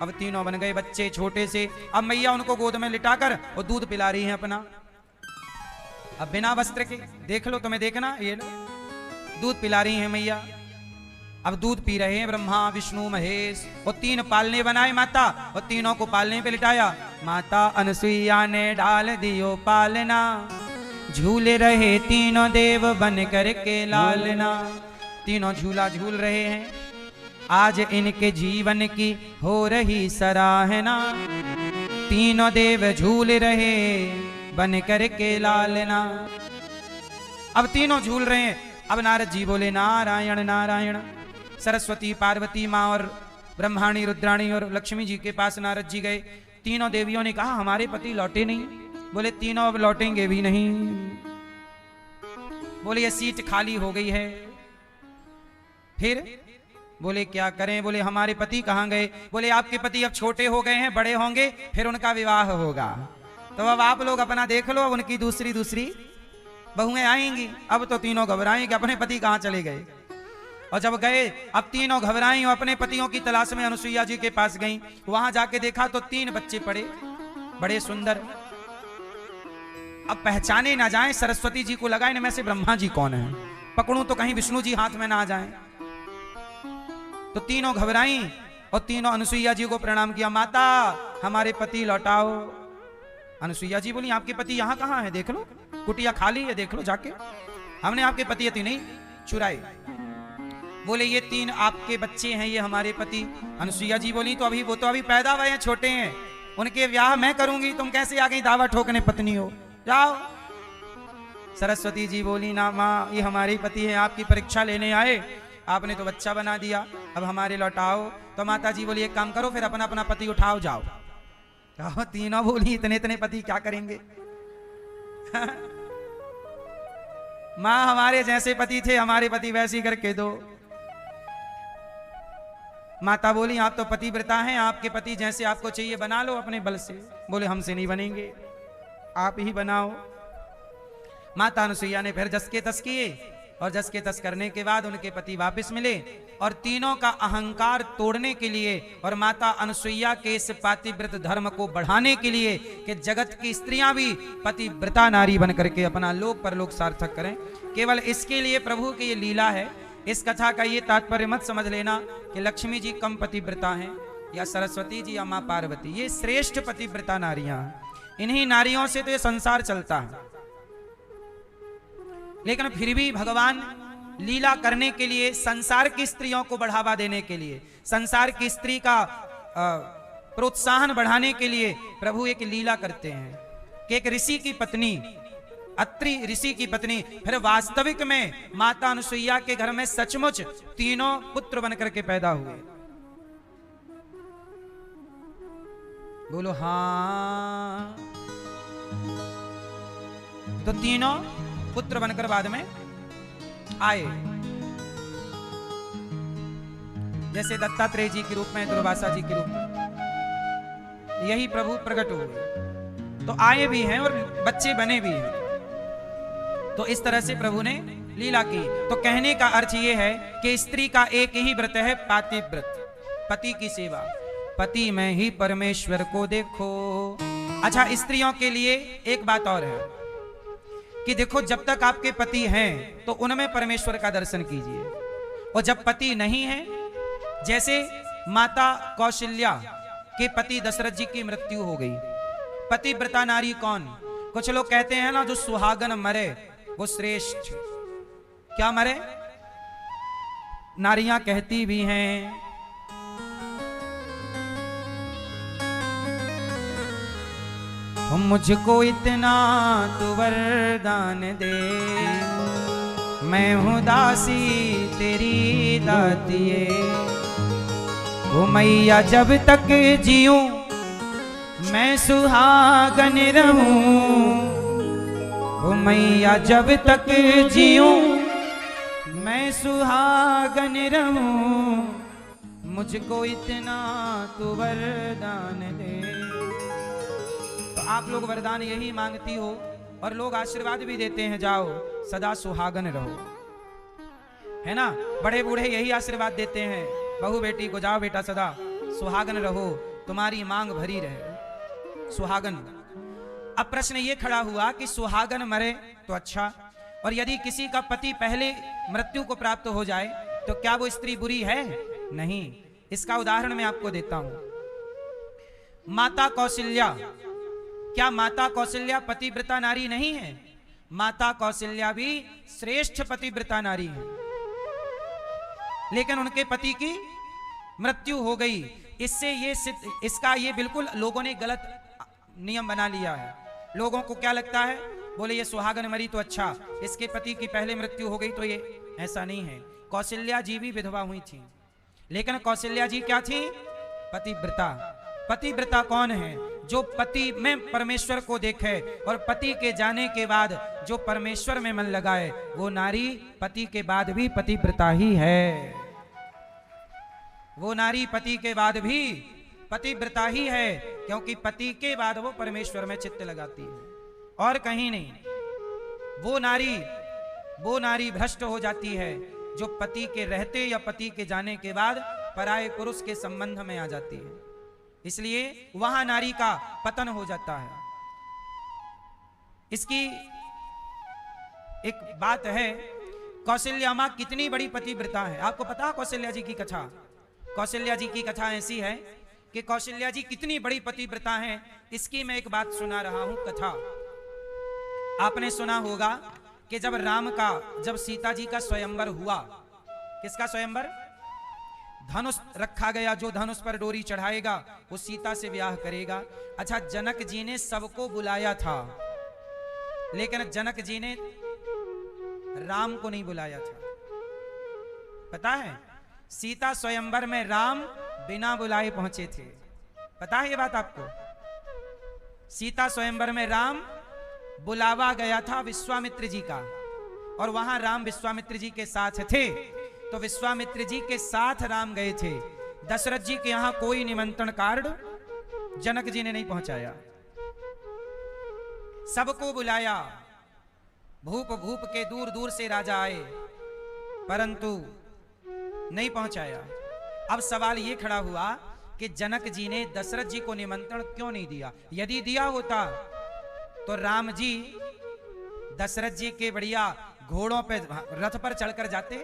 अब तीनों बन गए बच्चे छोटे से। अब मैया उनको गोद में लिटाकर और दूध पिला रही हैं अपना, अब बिना वस्त्र के। देख लो, तुम्हें देखना, ये लो दूध पिला रही हैं मैया। अब दूध पी रहे हैं ब्रह्मा विष्णु महेश। और तीन पालने बनाए माता, और तीनों को पालने पे लिटाया। माता अनुसुईया ने डाल दियो पालना, झूल रहे तीनों देव बन करके लालना। तीनों झूला झूल रहे हैं, आज इनके जीवन की हो रही सराहना। तीनों देव झूल रहे बन करके लालना। अब तीनों झूल रहे हैं। अब नारद जी बोले नारायण नारायण। सरस्वती पार्वती माँ और ब्रह्माणी रुद्राणी और लक्ष्मी जी के पास नारद जी गए। तीनों देवियों ने कहा हमारे पति लौटे नहीं। बोले तीनों अब लौटेंगे भी नहीं। बोले ये सीट खाली हो गई है। फिर बोले क्या करें। बोले हमारे पति कहाँ गए। बोले आपके पति अब छोटे हो गए हैं, बड़े होंगे, फिर उनका विवाह होगा, तो अब आप लोग अपना देख लो, उनकी दूसरी दूसरी बहुएं आएंगी। अब तो तीनों घबराएं कि अपने पति कहाँ चले गए। और जब गए, अब तीनों घबराई और अपने पतियों की तलाश में अनुसुईया जी के पास गईं। वहां जाके देखा तो 3 बच्चे पड़े, बड़े सुंदर। अब पहचाने ना जाएं, सरस्वती जी को लगा इनमें से ब्रह्मा जी कौन है, पकड़ूं तो कहीं विष्णु जी हाथ में ना आ जाएं। तो तीनों घबराई और तीनों अनुसुईया जी को प्रणाम किया। माता हमारे पति लौटाओ। अनुसुईया जी बोली आपके पति यहाँ कहाँ है, देख लो, कुटिया खाली है, देख लो जाके, हमने आपके पति अति नहीं चुराए। बोले ये 3 आपके बच्चे हैं, ये हमारे पति। अनुसुईया जी बोली तो अभी वो तो अभी पैदा हुए हैं, छोटे हैं, उनके ब्याह मैं करूंगी, तुम कैसे आ गई दावा ठोकने पत्नी हो, जाओ। सरस्वती जी बोली ना माँ, ये हमारे पति हैं, आपकी परीक्षा लेने आए, आपने तो बच्चा बना दिया, अब हमारे लौटाओ। तो माता जी बोली एक काम करो, फिर अपना अपना पति उठाओ, जाओ। तो तीनों बोली इतने इतने पति क्या करेंगे। माँ हमारे जैसे पति थे, हमारे पति वैसे ही करके दो। माता बोली आप तो पतिव्रता हैं, आपके पति जैसे आपको चाहिए बना लो अपने बल से। बोले हमसे नहीं बनेंगे, आप ही बनाओ। माता अनुसुईया ने फिर जस के तस किए, और जस के तस करने के बाद उनके पति वापस मिले, और तीनों का अहंकार तोड़ने के लिए और माता अनुसुईया के इस पतिव्रत धर्म को बढ़ाने के लिए कि जगत की स्त्रियां भी पतिव्रता नारी बन करके अपना लोक परलोक सार्थक करें, केवल इसके लिए प्रभु की ये लीला है। इस कथा का ये तात्पर्य मत समझ लेना कि लक्ष्मी जी कम पतिव्रता हैं या सरस्वती जी या माँ पार्वती, ये श्रेष्ठ पतिव्रता नारियां हैं। इन्हीं नारियों से तो ये संसार चलता है। लेकिन फिर भी भगवान लीला करने के लिए, संसार की स्त्रियों को बढ़ावा देने के लिए, संसार की स्त्री का प्रोत्साहन बढ़ाने के लिए प्रभु एक लीला करते हैं कि एक ऋषि की पत्नी, अत्रि ऋषि की पत्नी, फिर वास्तविक में माता अनुसुईया के घर में सचमुच तीनों पुत्र बनकर के पैदा हुए। बोलो हाँ। तो तीनों पुत्र बनकर बाद में आए, जैसे दत्तात्रेय जी के रूप में, दुर्वासा जी के रूप में, यही प्रभु प्रकट हुए। तो आए भी हैं और बच्चे बने भी हैं। तो इस तरह से प्रभु ने लीला की। तो कहने का अर्थ यह है कि स्त्री का एक ही व्रत है, पातिव्रत, पति की सेवा। पति में ही परमेश्वर को देखो। अच्छा, स्त्रियों के लिए एक बात और है कि देखो, जब तक आपके पति हैं तो उनमें परमेश्वर का दर्शन कीजिए, और जब पति नहीं है, जैसे माता कौशल्या के पति दशरथ जी की मृत्यु हो गई, पतिव्रता नारी कौन? कुछ लोग कहते हैं ना, जो सुहागन मरे वो श्रेष्ठ। क्या मरे? नारियां कहती भी हैं मुझको इतना तू वरदान दे, मैं हूँ दासी तेरी दातिये। ओ मैया जब तक जीऊं मैं सुहागन रहूं, ओ मैया जब तक जीऊं मैं सुहागन रहूं, मुझको इतना तू वरदान दे। तो आप लोग वरदान यही मांगती हो और लोग आशीर्वाद भी देते हैं, जाओ सदा सुहागन रहो, है ना। बड़े बूढ़े यही आशीर्वाद देते हैं बहू बेटी को, जाओ बेटा सदा सुहागन रहो, तुम्हारी मांग भरी रहे, सुहागन। अब प्रश्न ये खड़ा हुआ कि सुहागन मरे तो अच्छा, और यदि किसी का पति पहले मृत्यु को प्राप्त हो जाए तो क्या वो स्त्री बुरी है? नहीं। इसका उदाहरण मैं आपको देता हूं। माता कौशल्या, क्या माता कौशल्या पतिव्रता नारी नहीं है? माता कौशल्या भी श्रेष्ठ पतिव्रता नारी है, लेकिन उनके पति की मृत्यु हो गई। इससे इसका ये बिल्कुल लोगों ने गलत नियम बना लिया है। लोगों को क्या लगता है, बोले ये सुहागन मरी तो अच्छा, इसके पति की पहले मृत्यु हो गई तो ये, ऐसा नहीं है। कौशल्या जी भी विधवा हुई थी, लेकिन कौशल्या जी क्या थी? पतिव्रता। पतिव्रता कौन है? जो पति में परमेश्वर को देखे और पति के जाने के बाद जो परमेश्वर में मन लगाए, वो नारी पति के बाद भी पतिव्रता ही है। वो नारी पति के बाद भी पतिव्रता ही है, क्योंकि पति के बाद वो परमेश्वर में चित्त लगाती है और कहीं नहीं। वो नारी भ्रष्ट हो जाती है जो पति के रहते या पति के जाने के बाद पराये पुरुष के संबंध में आ जाती है, इसलिए वहां नारी का पतन हो जाता है। इसकी एक बात है, कौशल्या मां कितनी बड़ी पतिव्रता है। आपको पता है कौशल्या जी की कथा? कौशल्या जी की कथा ऐसी है कि कौशल्या जी कितनी बड़ी पतिव्रता हैं, इसकी मैं एक बात सुना रहा हूं कथा। आपने सुना होगा कि जब सीता जी का स्वयंवर हुआ, किसका स्वयंवर? धनुष रखा गया, जो धनुष पर डोरी चढ़ाएगा वो सीता से ब्याह करेगा। अच्छा, जनक जी ने सबको बुलाया था, लेकिन जनक जी ने राम को नहीं बुलाया था। पता है, सीता स्वयंवर में राम बिना बुलाए पहुंचे थे। पता है ये बात आपको? सीता स्वयंवर में राम बुलावा गया था विश्वामित्र जी का, और वहां राम विश्वामित्र जी के साथ थे। तो विश्वामित्र जी के साथ राम गए थे। दशरथ जी के यहां कोई निमंत्रण कार्ड जनक जी ने नहीं पहुंचाया, सबको बुलाया। भूप भूप के दूर दूर से राजा आए, परंतु नहीं पहुंचाया। अब सवाल ये खड़ा हुआ कि जनक जी ने दशरथ जी को निमंत्रण क्यों नहीं दिया? यदि दिया होता तो राम जी दशरथ जी के बढ़िया घोड़ों पे रथ पर चढ़कर जाते,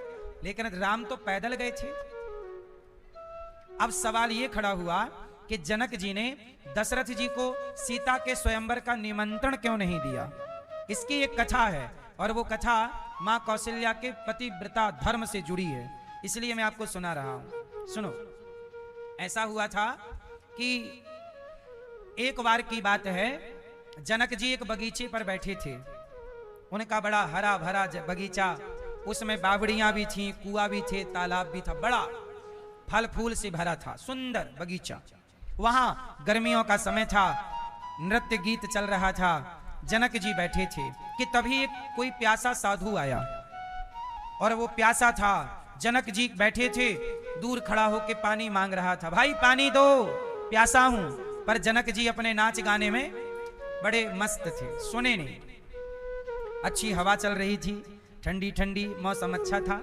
लेकिन राम तो पैदल गए थे। अब सवाल ये खड़ा हुआ कि जनक जी ने दशरथ जी को सीता के स्वयंवर का निमंत्रण क्यों नहीं दिया? इसकी एक कथा है, और वो कथा मां कौशल्या के पतिव्रता धर्म से जुड़ी है, इसलिए मैं आपको सुना रहा हूं। सुनो। ऐसा हुआ था कि एक बार की बात है, जनक जी एक बगीचे पर बैठे थे। उनका बड़ा हरा भरा बगीचा, उसमें बावड़ियां भी थी, कुआं भी थे, तालाब भी था, बड़ा फल फूल से भरा था, सुंदर बगीचा। वहां गर्मियों का समय था, नृत्य गीत चल रहा था। जनक जी बैठे थे कि तभी एक कोई प्यासा साधु आया, और वो प्यासा था। जनक जी बैठे थे, दूर खड़ा होकर पानी मांग रहा था, भाई पानी दो, प्यासा हूं। पर जनक जी अपने नाच गाने में बड़े मस्त थे, सुने नहीं। अच्छी हवा चल रही थी, ठंडी ठंडी मौसम अच्छा था।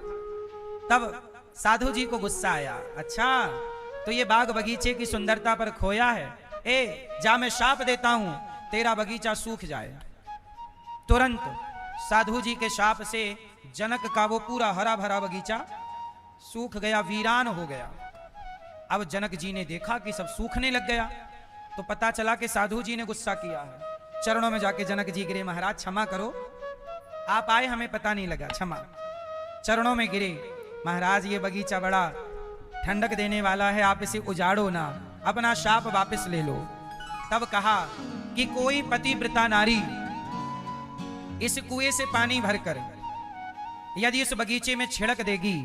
तब साधु जी को गुस्सा आया, अच्छा तो ये बाग बगीचे की सुंदरता पर खोया है, जा मैं शाप देता हूं, तेरा बगीचा सूख जाए। तुरंत साधु जी के शाप से जनक का वो पूरा हरा भरा बगीचा सूख गया, वीरान हो गया। अब जनक जी ने देखा कि सब सूखने लग गया, तो पता चला कि साधु जी ने गुस्सा किया है। चरणों में जाके जनक जी गिरे, महाराज क्षमा करो, आप आए हमें पता नहीं लगा, क्षमा। चरणों में गिरे, महाराज ये बगीचा बड़ा ठंडक देने वाला है, आप इसे उजाड़ो ना, अपना शाप वापस ले लो। तब कहा कि कोई पतिव्रता नारी इस कुएं से पानी भरकर यदि इस बगीचे में छिड़क देगी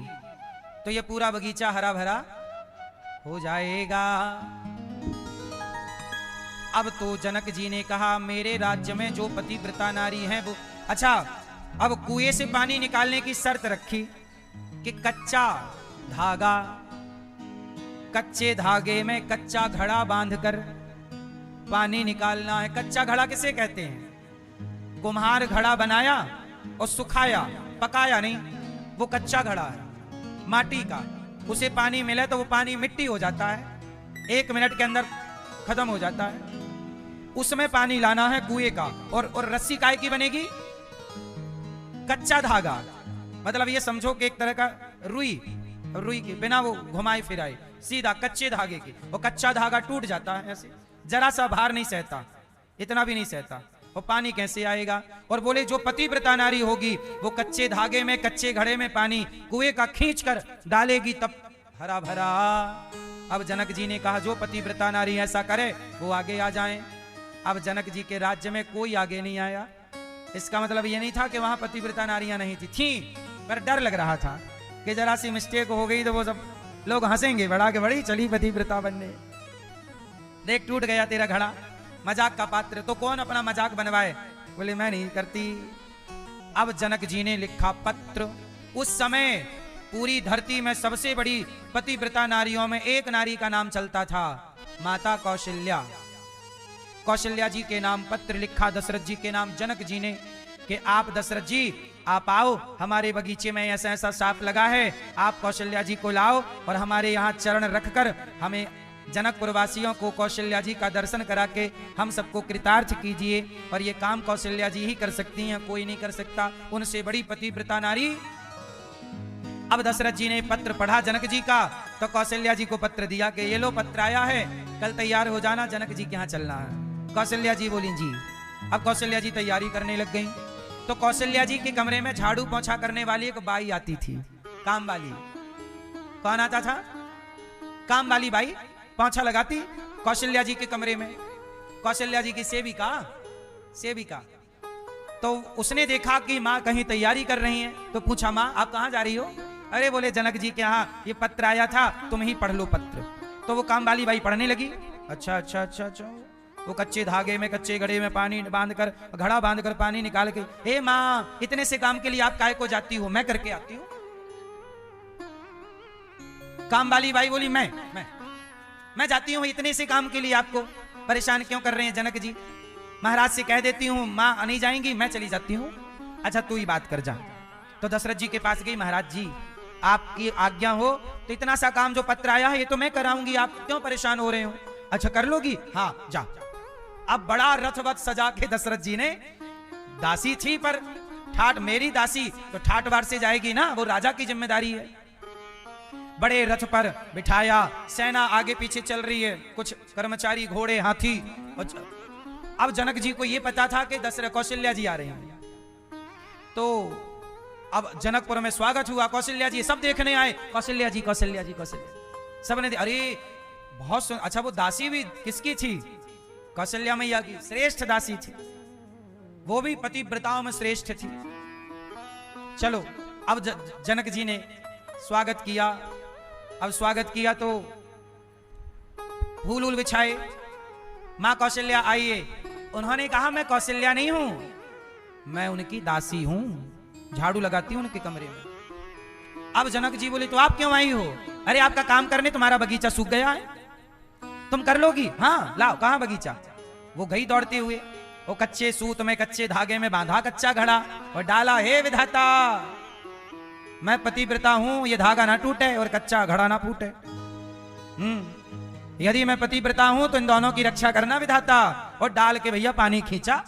तो यह पूरा बगीचा हरा भरा हो जाएगा। अब तो जनक जी ने कहा मेरे राज्य में जो पतिव्रता नारी हैं वो, अच्छा अब कुएं से पानी निकालने की शर्त रखी कि कच्चा धागा, कच्चे धागे में कच्चा घड़ा बांधकर पानी निकालना है। कच्चा घड़ा किसे कहते हैं? कुम्हार घड़ा बनाया और सुखाया, पकाया नहीं, वो कच्चा घड़ा है माटी का। उसे पानी मिले तो वो पानी मिट्टी हो जाता है, 1 मिनट के अंदर खत्म हो जाता है। उसमें पानी लाना है कुएं का। और रस्सी काय की बनेगी? कच्चा धागा, मतलब ये समझो कि एक तरह का रुई की, बिना वो घुमाए फिराए, सीधा कच्चे धागे की। वो कच्चा धागा टूट जाता है ऐसे, जरा सा भार नहीं सहता, इतना भी नहीं सहता, और पानी कैसे आएगा? और बोले जो पतिव्रता नारी होगी वो कच्चे धागे में, कच्चे घड़े में पानी कुएं का खींच कर डालेगी, तब हरा भरा। अब जनक जी ने कहा जो पतिव्रता नारी ऐसा करे वो आगे आ जाए। अब जनक जी के राज्य में कोई आगे नहीं आया। इसका मतलब ये नहीं था कि वहां पतिव्रता नारियां नहीं थी, पर डर लग रहा था कि जरा सी मिस्टेक हो गई तो वो सब लोग हंसेंगे, बढ़ा के बड़ी चली पतिव्रता बनने, देख टूट गया तेरा घड़ा, मजाक का पात्र। तो कौन अपना मजाक बनवाए? बोले मैं नहीं करती। अब जनक जी ने लिखा पत्र। उस समय पूरी धरती में सबसे बड़ी पतिव्रता नारियों में एक नारी का नाम चलता था, माता कौशल्या। कौशल्या जी के नाम पत्र लिखा दशरथ जी के नाम जनक जी ने कि आप दशरथ जी आप आओ, हमारे बगीचे में ऐसा ऐसा सांप लगा है, आप कौशल्या जी को लाओ और हमारे यहाँ चरण रखकर हमें जनकपुर वासियों को कौशल्या जी का दर्शन करा के हम सबको कृतार्थ कीजिए। और ये काम कौशल्या जी ही कर सकती हैं, कोई नहीं कर सकता, उनसे बड़ी पतिव्रता नारी। अब दशरथ जी ने पत्र पढ़ा जनक जी का, तो कौशल्या जी को पत्र दिया कि ये लो पत्र आया है, कल तैयार हो जाना, जनक जी के यहाँ चलना है। कौशल्या जी बोली जी। अब कौशल्या जी तैयारी करने लग गई। तो कौशल्या जी के कमरे में झाड़ू पोंछा करने वाली एक बाई आती थी, काम वाली। कौन आता था? काम वाली बाई पोंछा लगाती कौशल्या जी के कमरे में। कौशल्या जी की सेविका। तो उसने देखा कि माँ कहीं तैयारी कर रही है, तो पूछा माँ आप कहाँ जा रही हो? अरे बोले जनक जी के यहाँ ये पत्र आया था, तुम ही पढ़ लो पत्र। तो वो काम वाली बाई पढ़ने लगी। अच्छा अच्छा अच्छा अच्छा। वो कच्चे धागे में, कच्चे घड़े में पानी बांधकर, घड़ा बांधकर पानी निकाल के, हे माँ इतने से काम के लिए आप काहे को जाती हो? मैं करके आती हूँ। काम वाली बाई बोली मैं जाती हूँ इतने से काम के लिए, आपको परेशान क्यों कर रहे हैं जनक जी? महाराज से कह देती हूँ माँ नहीं जाएंगी, मैं चली जाती हूँ। अच्छा तू ही बात कर जा। तो दशरथ जी के पास गई, महाराज जी आपकी आज्ञा हो तो इतना सा काम जो पत्र आया है ये तो मैं कराऊंगी, आप क्यों परेशान हो रहे हो? अच्छा कर लोगी? हाँ जा। अब बड़ा रथवत सजा के दशरथ जी ने, दासी थी पर ठाट मेरी दासी तो ठाट बार से जाएगी ना, वो राजा की जिम्मेदारी है। बड़े रथ पर बिठाया, सेना आगे पीछे चल रही है, कुछ कर्मचारी घोड़े हाथी। अब जनक जी को यह पता था कि दशरथ कौशल्या जी आ रहे हैं। तो अब जनकपुर में स्वागत हुआ, कौशल्या जी सब देखने आए, कौशल्या जी कौशल्या जी कौशल्या। सबने अरे बहुत अच्छा। वो दासी भी किसकी थी? कौशल्या मैया की, श्रेष्ठ दासी थी, वो भी पतिव्रताओं में श्रेष्ठ थी। चलो अब जनक जी ने स्वागत किया। अब स्वागत किया तो फूल बिछाए, मां कौशल्या आइए। उन्होंने कहा मैं कौशल्या नहीं हूं, मैं उनकी दासी हूं, झाड़ू लगाती हूं उनके कमरे में। अब जनक जी बोले तो आप क्यों आई हो? अरे आपका काम करने तुम्हारा बगीचा सूख गया है, तुम कर लोगी? हाँ लाओ, कहां बगीचा? वो गई दौड़ते हुए, वो कच्चे सूत में, कच्चे धागे में बांधा कच्चा घड़ा और डाला, हे विधाता मैं पतिव्रता हूं, ये धागा ना टूटे और कच्चा घड़ा ना फूटे। यदि मैं पतिव्रता हूं तो इन दोनों की रक्षा करना विधाता। और डाल के भैया पानी खींचा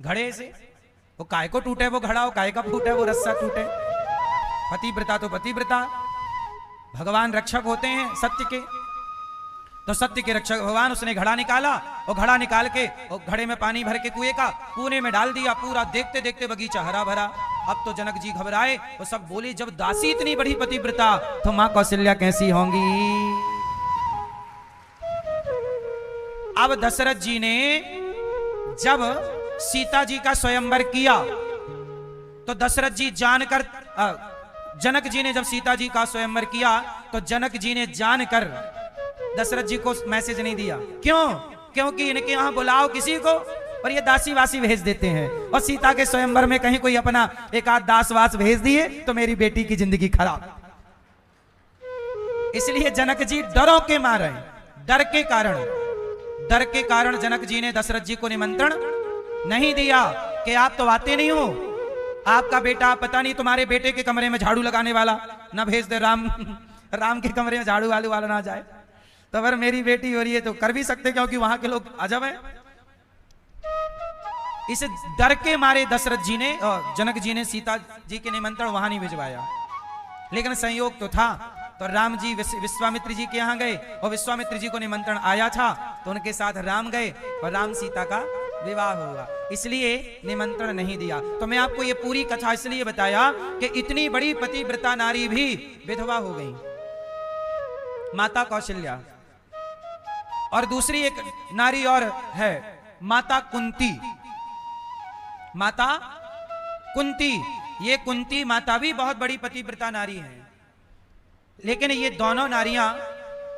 घड़े से। वो काय को टूटे वो घड़ा, वो काय का फूटे वो रस्सा टूटे। पतिव्रता तो पतिव्रता, भगवान रक्षक होते हैं सत्य के, तो सत्य के रक्षक भगवान। उसने घड़ा निकाला और घड़ा निकाल के और घड़े में पानी भर के कुएं का कोने में डाल दिया। पूरा देखते देखते बगीचा हरा भरा। अब तो जनक जी घबराए और सब बोले जब दासी इतनी बड़ी पतिव्रता तो मां कौशल्या कैसी होंगी? अब दशरथ जी ने जब सीता जी का स्वयंवर किया तो दशरथ जी जानकर, जनक जी ने जब सीता जी का स्वयंवर किया तो जनक जी ने जानकर दशरथ जी को मैसेज नहीं दिया। क्यों? क्योंकि इनके यहां बुलाओ किसी को और ये दासी वासी भेज देते हैं, और सीता के स्वयंवर में कहीं कोई अपना एक आध दासवास भेज दिए तो मेरी बेटी की जिंदगी खराब। इसलिए जनक जी डरों के मारे, डर के कारण जनक जी ने दशरथ जी को निमंत्रण नहीं दिया कि आप तो आते नहीं हो, आपका बेटा पता नहीं तुम्हारे बेटे के कमरे में झाड़ू लगाने वाला ना भेज दे, राम के कमरे में झाड़ू वाला ना जाए, तो अगर मेरी बेटी हो रही है तो कर भी सकते, क्योंकि वहां के लोग अजब है। इस डर के मारे दशरथ जी ने और जनक जी ने सीता जी के निमंत्रण वहां नहीं भिजवाया। लेकिन संयोग तो था, तो राम जी विश्वामित्र जी के यहां गए और विश्वामित्र जी को निमंत्रण आया था तो उनके साथ राम गए और राम सीता का विवाह हुआ, इसलिए निमंत्रण नहीं दिया। तो मैं आपको ये पूरी कथा इसलिए बताया कि इतनी बड़ी पतिव्रता नारी भी विधवा हो गई, माता कौशल्या, और दूसरी एक नारी और है माता कुंती। माता कुंती, ये कुंती माता भी बहुत बड़ी पतिव्रता नारी है, लेकिन ये दोनों नारियां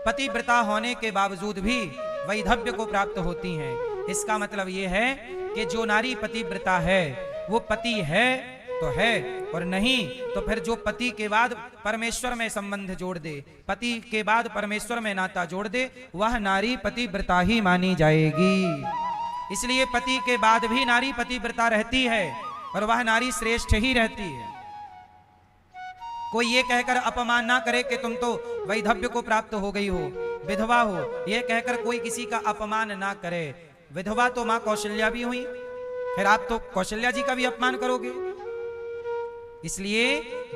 पतिव्रता होने के बावजूद भी वैधव्य को प्राप्त होती हैं। इसका मतलब ये है कि जो नारी पतिव्रता है वो पति है तो है, और नहीं तो फिर जो पति के बाद परमेश्वर में संबंध जोड़ दे, पति के बाद परमेश्वर में नाता जोड़ दे, वह नारी पतिव्रता ही मानी जाएगी। इसलिए पति के बाद भी नारी पतिव्रता रहती है और वह नारी श्रेष्ठ ही रहती है। कोई ये कहकर अपमान ना करे कि तुम तो वैधव्य को प्राप्त हो गई हो, विधवा हो, यह कहकर कोई किसी का अपमान ना करे। विधवा तो मां कौशल्या भी हुई, फिर आप तो कौशल्या जी का भी अपमान करोगे। इसलिए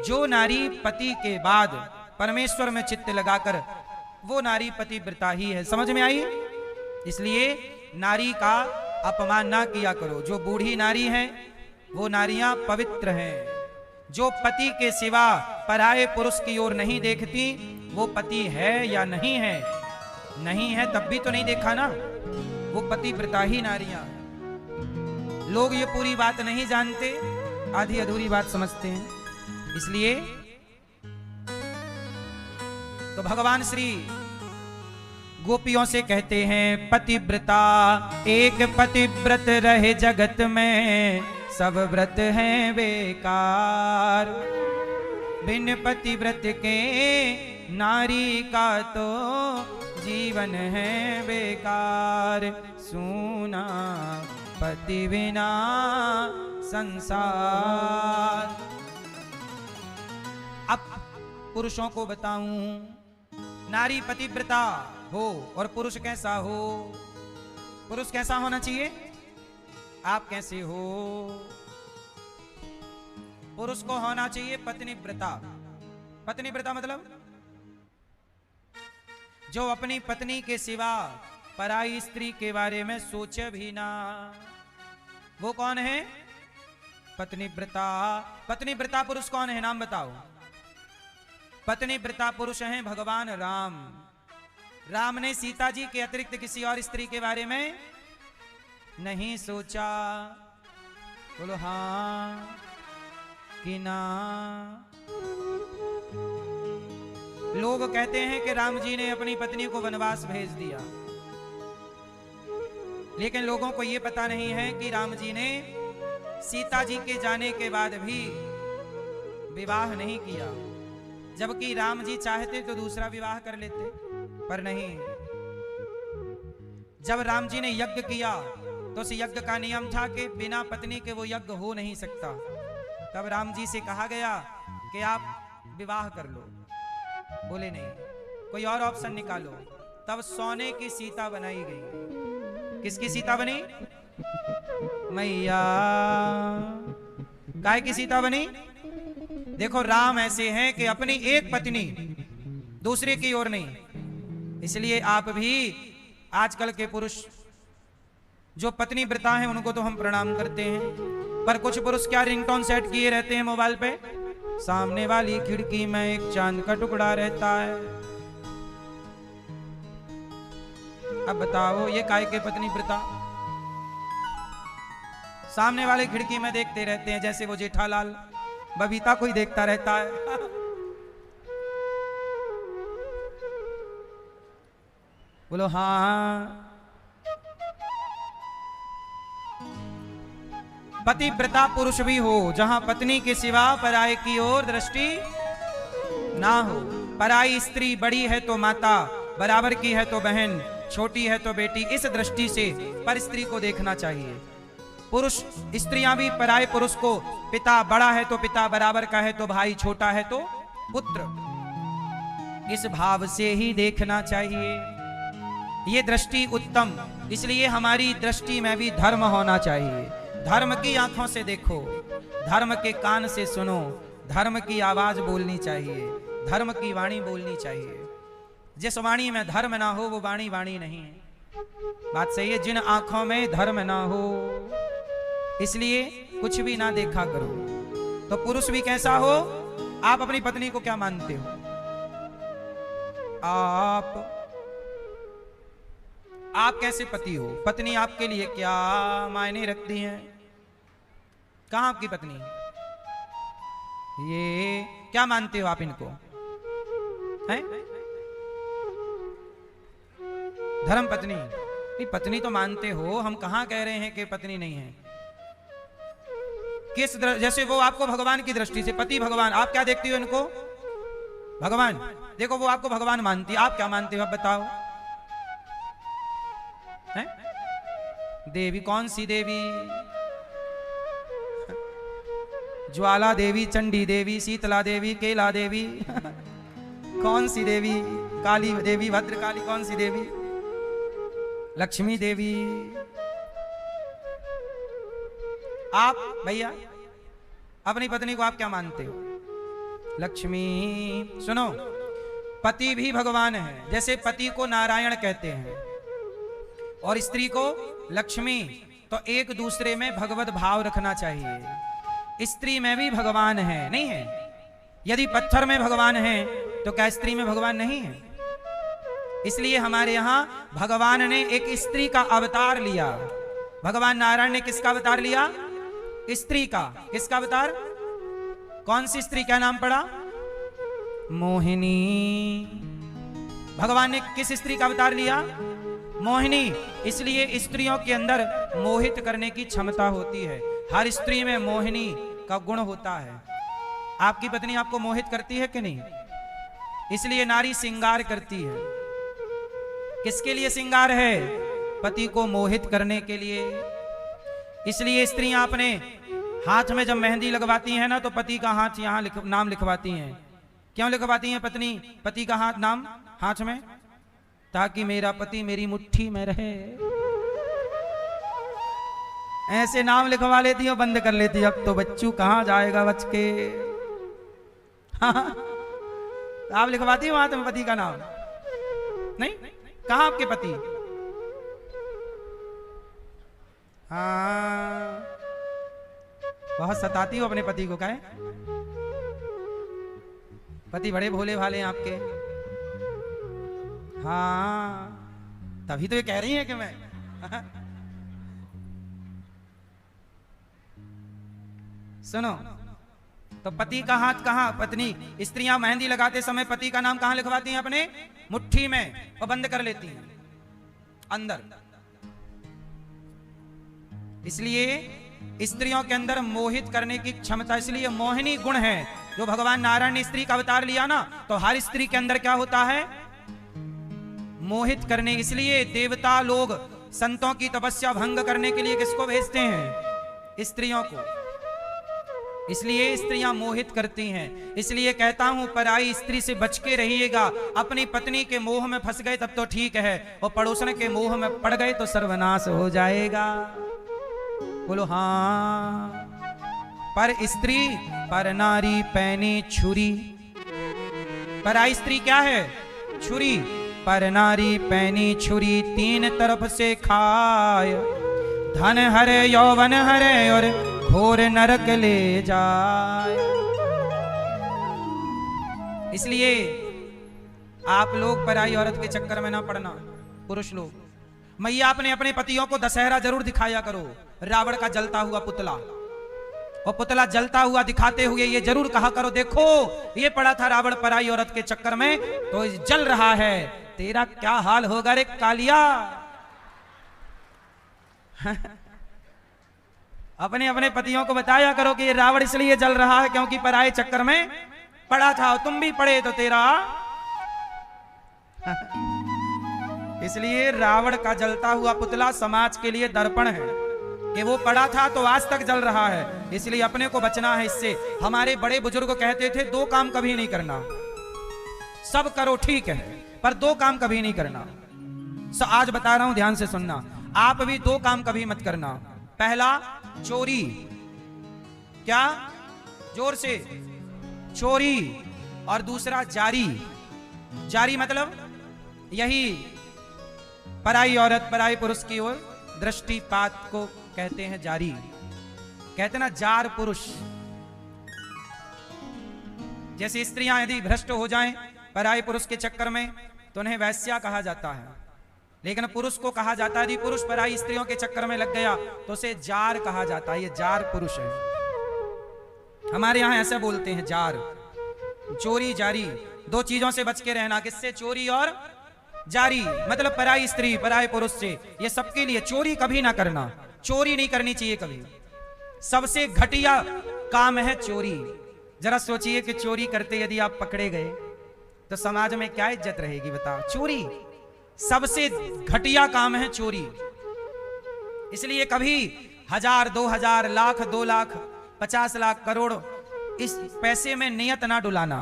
जो नारी पति के बाद परमेश्वर में चित्त लगाकर, वो नारी पतिव्रता ही है। समझ में आई? इसलिए नारी का अपमान ना किया करो। जो बूढ़ी नारी हैं वो नारियां पवित्र हैं। जो पति के सिवा पराये पुरुष की ओर नहीं देखती, वो पति है या नहीं है? नहीं है तब भी तो नहीं देखा ना, वो पतिव्रता ही नारियां। लोग ये पूरी बात नहीं जानते, आधी अधूरी बात समझते हैं। इसलिए तो भगवान श्री गोपियों से कहते हैं, पतिव्रता एक पतिव्रत रहे जगत में, सब व्रत हैं बेकार। बिन पतिव्रत के नारी का तो जीवन है बेकार। सूना पति बिना संसार। अब पुरुषों को बताऊं, नारी पतिव्रता हो और पुरुष कैसा हो? पुरुष कैसा होना चाहिए? आप कैसे हो? पुरुष को होना चाहिए पत्नीव्रता। पत्नीव्रता मतलब जो अपनी पत्नी के सिवा पराई स्त्री के बारे में सोचे भी ना, वो कौन है? पत्नीव्रता। पत्नीव्रता पुरुष कौन है? नाम बताओ। पत्नीव्रता पुरुष हैं भगवान राम। राम ने सीता जी के अतिरिक्त किसी और स्त्री के बारे में नहीं सोचा। बोलो हाँ कि ना? लोग कहते हैं कि राम जी ने अपनी पत्नी को वनवास भेज दिया, लेकिन लोगों को यह पता नहीं है कि राम जी ने सीता जी के जाने के बाद भी विवाह नहीं किया। जबकि राम जी चाहते तो दूसरा विवाह कर लेते, पर नहीं। जब राम जी ने यज्ञ किया तो उस यज्ञ का नियम था कि बिना पत्नी के वो यज्ञ हो नहीं सकता। तब राम जी से कहा गया कि आप विवाह कर लो। बोले नहीं, कोई और ऑप्शन निकालो। तब सोने की सीता बनाई गई। किसकी सीता बनी? मैया। काय की सीता बनी? देखो राम ऐसे हैं कि अपनी एक पत्नी, दूसरे की ओर नहीं। इसलिए आप भी आजकल के पुरुष जो पत्नी व्रता हैं उनको तो हम प्रणाम करते हैं, पर कुछ पुरुष क्या रिंगटोन सेट किए रहते हैं मोबाइल पे, सामने वाली खिड़की में एक चांद का टुकड़ा रहता है। अब बताओ ये काय के पत्नी व्रता? सामने वाले खिड़की में देखते रहते हैं जैसे वो जेठालाल बबीता को ही देखता रहता है। बोलो हाँ। पतिव्रता पुरुष भी हो जहां पत्नी के सिवा पराये की ओर दृष्टि ना हो। पराई स्त्री बड़ी है तो माता, बराबर की है तो बहन, छोटी है तो बेटी, इस दृष्टि से पर स्त्री को देखना चाहिए। पुरुष स्त्रियां भी पराये पुरुष को पिता बड़ा है तो पिता, बराबर का है तो भाई, छोटा है तो पुत्र, इस भाव से ही देखना चाहिए। ये दृष्टि उत्तम, इसलिए हमारी दृष्टि में भी धर्म होना चाहिए। धर्म की आंखों से देखो, धर्म के कान से सुनो, धर्म की आवाज बोलनी चाहिए, धर्म की वाणी बोलनी चाहिए। जिस वाणी में धर्म ना हो वो वाणी वाणी नहीं है। बात सही है। जिन आंखों में धर्म ना हो इसलिए कुछ भी ना देखा करो। तो पुरुष भी कैसा हो? आप अपनी पत्नी को क्या मानते हो? आप कैसे पति हो? पत्नी आपके लिए क्या मायने रखती है? कहां आपकी पत्नी? ये क्या मानते हो आप इनको? हैं? धर्म पत्नी? पत्नी तो मानते हो, हम कहां कह रहे हैं कि पत्नी नहीं है। किस जैसे वो आपको भगवान की दृष्टि से पति भगवान, आप क्या देखती हो इनको? भगवान। देखो वो आपको भगवान मानती है, आप क्या मानते हो? अब बताओ। हैं? देवी कौन सी देवी? ज्वाला देवी, चंडी देवी, शीतला देवी, केला देवी कौन सी देवी? काली देवी, भद्रकाली, कौन सी देवी? लक्ष्मी देवी। आप भैया अपनी पत्नी को आप क्या मानते हो? लक्ष्मी। सुनो, पति भी भगवान है। जैसे पति को नारायण कहते हैं और स्त्री को लक्ष्मी, तो एक दूसरे में भगवत भाव रखना चाहिए। स्त्री में भी भगवान है, नहीं है? यदि पत्थर में भगवान है तो क्या स्त्री में भगवान नहीं है? इसलिए हमारे यहां भगवान ने एक स्त्री का अवतार लिया। भगवान नारायण ने किसका अवतार लिया? स्त्री का। किसका अवतार? कौन सी स्त्री? क्या नाम पड़ा? मोहिनी। भगवान ने किस स्त्री का अवतार लिया? मोहिनी। इसलिए स्त्रियों के अंदर मोहित करने की क्षमता होती है। हर स्त्री में मोहिनी का गुण होता है। आपकी पत्नी आपको मोहित करती है कि नहीं? इसलिए नारी श्रृंगार करती है। किसके लिए श्रृंगार है? पति को मोहित करने के लिए। इसलिए स्त्रियां अपने हाथ में जब मेहंदी लगवाती हैं ना, तो पति का हाथ यहां नाम लिखवाती हैं। क्यों लिखवाती हैं पत्नी पति का हाथ नाम हाथ में? ताकि मेरा पति मेरी मुट्ठी में रहे। ऐसे नाम लिखवा लेती हो, बंद कर लेती। अब तो बच्चू कहां जाएगा बच के। हाँ, आप लिखवाती हो हाथ में पति का नाम? नहीं? कहां आपके पति? हाँ, बहुत सताती हो अपने पति को। क्या है? पति बड़े भोले भाले हैं आपके। हाँ, तभी तो ये कह रही है कि मैं सुनो, तो पति का हाथ कहां? पत्नी, स्त्रियां मेहंदी लगाते समय पति का नाम कहां लिखवाती हैं? अपने मुट्ठी में, और बंद कर लेती हैं अंदर। इसलिए स्त्रियों के अंदर मोहित करने की क्षमता, इसलिए मोहिनी गुण है जो भगवान नारायण ने स्त्री का अवतार लिया ना, तो हर स्त्री के अंदर क्या होता है? मोहित करने। इसलिए देवता लोग संतों की तपस्या भंग करने के लिए किसको भेजते हैं? स्त्रियों को। इसलिए स्त्रियां मोहित करती हैं। इसलिए कहता हूं पराई स्त्री से बच के रहिएगा। अपनी पत्नी के मोह में फंस गए तब तो ठीक है, और पड़ोसन के मोह में पड़ गए तो सर्वनाश हो जाएगा। बोलो हाँ। पर स्त्री पर नारी पैनी छुरी। पराई स्त्री क्या है? छुरी। पर नारी पैनी छुरी, तीन तरफ से खाए, धन हरे यौवन हरे और घोर नरक ले जाए। इसलिए आप लोग पराई औरत के चक्कर में ना पड़ना। पुरुष लोग मैया अपने अपने पतियों को दशहरा जरूर दिखाया करो, रावण का जलता हुआ पुतला, और पुतला जलता हुआ दिखाते हुए ये जरूर कहा करो, देखो ये पड़ा था रावण पराई औरत के चक्कर में तो जल रहा है, तेरा क्या हाल होगा रे कालिया। अपने अपने पतियों को बताया करो कि ये रावण इसलिए जल रहा है क्योंकि पराये चक्कर में पड़ा था, और तुम भी पड़े तो तेरा इसलिए रावण का जलता हुआ पुतला समाज के लिए दर्पण है कि वो पड़ा था तो आज तक जल रहा है, इसलिए अपने को बचना है इससे। हमारे बड़े बुजुर्ग कहते थे दो काम कभी नहीं करना, सब करो ठीक है पर दो काम कभी नहीं करना। आज बता रहा हूं ध्यान से सुनना, आप भी दो काम कभी मत करना। पहला चोरी, क्या जोर से, चोरी, और दूसरा जारी। जारी मतलब यही पराई औरत पराई पुरुष की ओर दृष्टिपात को कहते हैं जारी, कहते हैं ना जार पुरुष। जैसे स्त्रियां यदि भ्रष्ट हो जाएं पराई पुरुष के चक्कर में तो उन्हें वैश्या कहा जाता है, लेकिन पुरुष को कहा जाता है यदि पुरुष पराई स्त्रियों के चक्कर में लग गया तो उसे जार कहा जाता है, ये जार पुरुष है। हमारे यहां ऐसा बोलते हैं जार। चोरी जारी दो चीजों से बच के रहना, किससे? चोरी और जारी, मतलब पराई स्त्री पराई पुरुष से, ये सबके लिए। चोरी कभी ना करना, चोरी नहीं करनी चाहिए कभी, सबसे घटिया काम है चोरी। जरा सोचिए कि चोरी करते यदि आप पकड़े गए तो समाज में क्या इज्जत रहेगी बताओ। चोरी सबसे घटिया काम है चोरी, इसलिए कभी 1000, 2000, लाख, 2 लाख, 50 लाख, करोड़ इस पैसे में नियत ना डुलाना।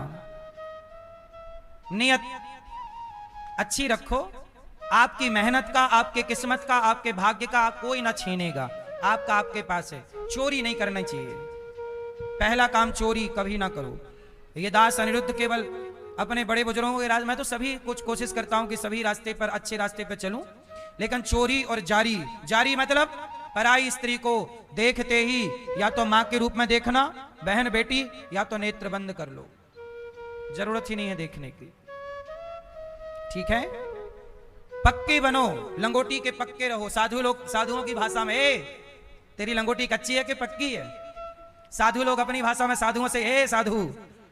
नियत अच्छी रखो, आपकी मेहनत का, आपके किस्मत का, आपके भाग्य का कोई ना छीनेगा, आपका आपके पास है। चोरी नहीं करना चाहिए, पहला काम चोरी कभी ना करो। ये दास अनिरुद्ध केवल अपने बड़े बुजुर्गों के राज, मैं तो सभी कुछ कोशिश करता हूं कि सभी रास्ते पर, अच्छे रास्ते पर चलूं, लेकिन चोरी और जारी, जारी मतलब पराई स्त्री को देखते ही या तो मां के रूप में देखना, बहन बेटी, या तो नेत्र बंद कर लो, जरूरत ही नहीं है देखने की, ठीक है। पक्के बनो, लंगोटी के पक्के रहो। साधु लोग साधुओं की भाषा में ए तेरी लंगोटी कच्ची है कि पक्की है? साधु लोग अपनी भाषा में साधुओं से ए साधु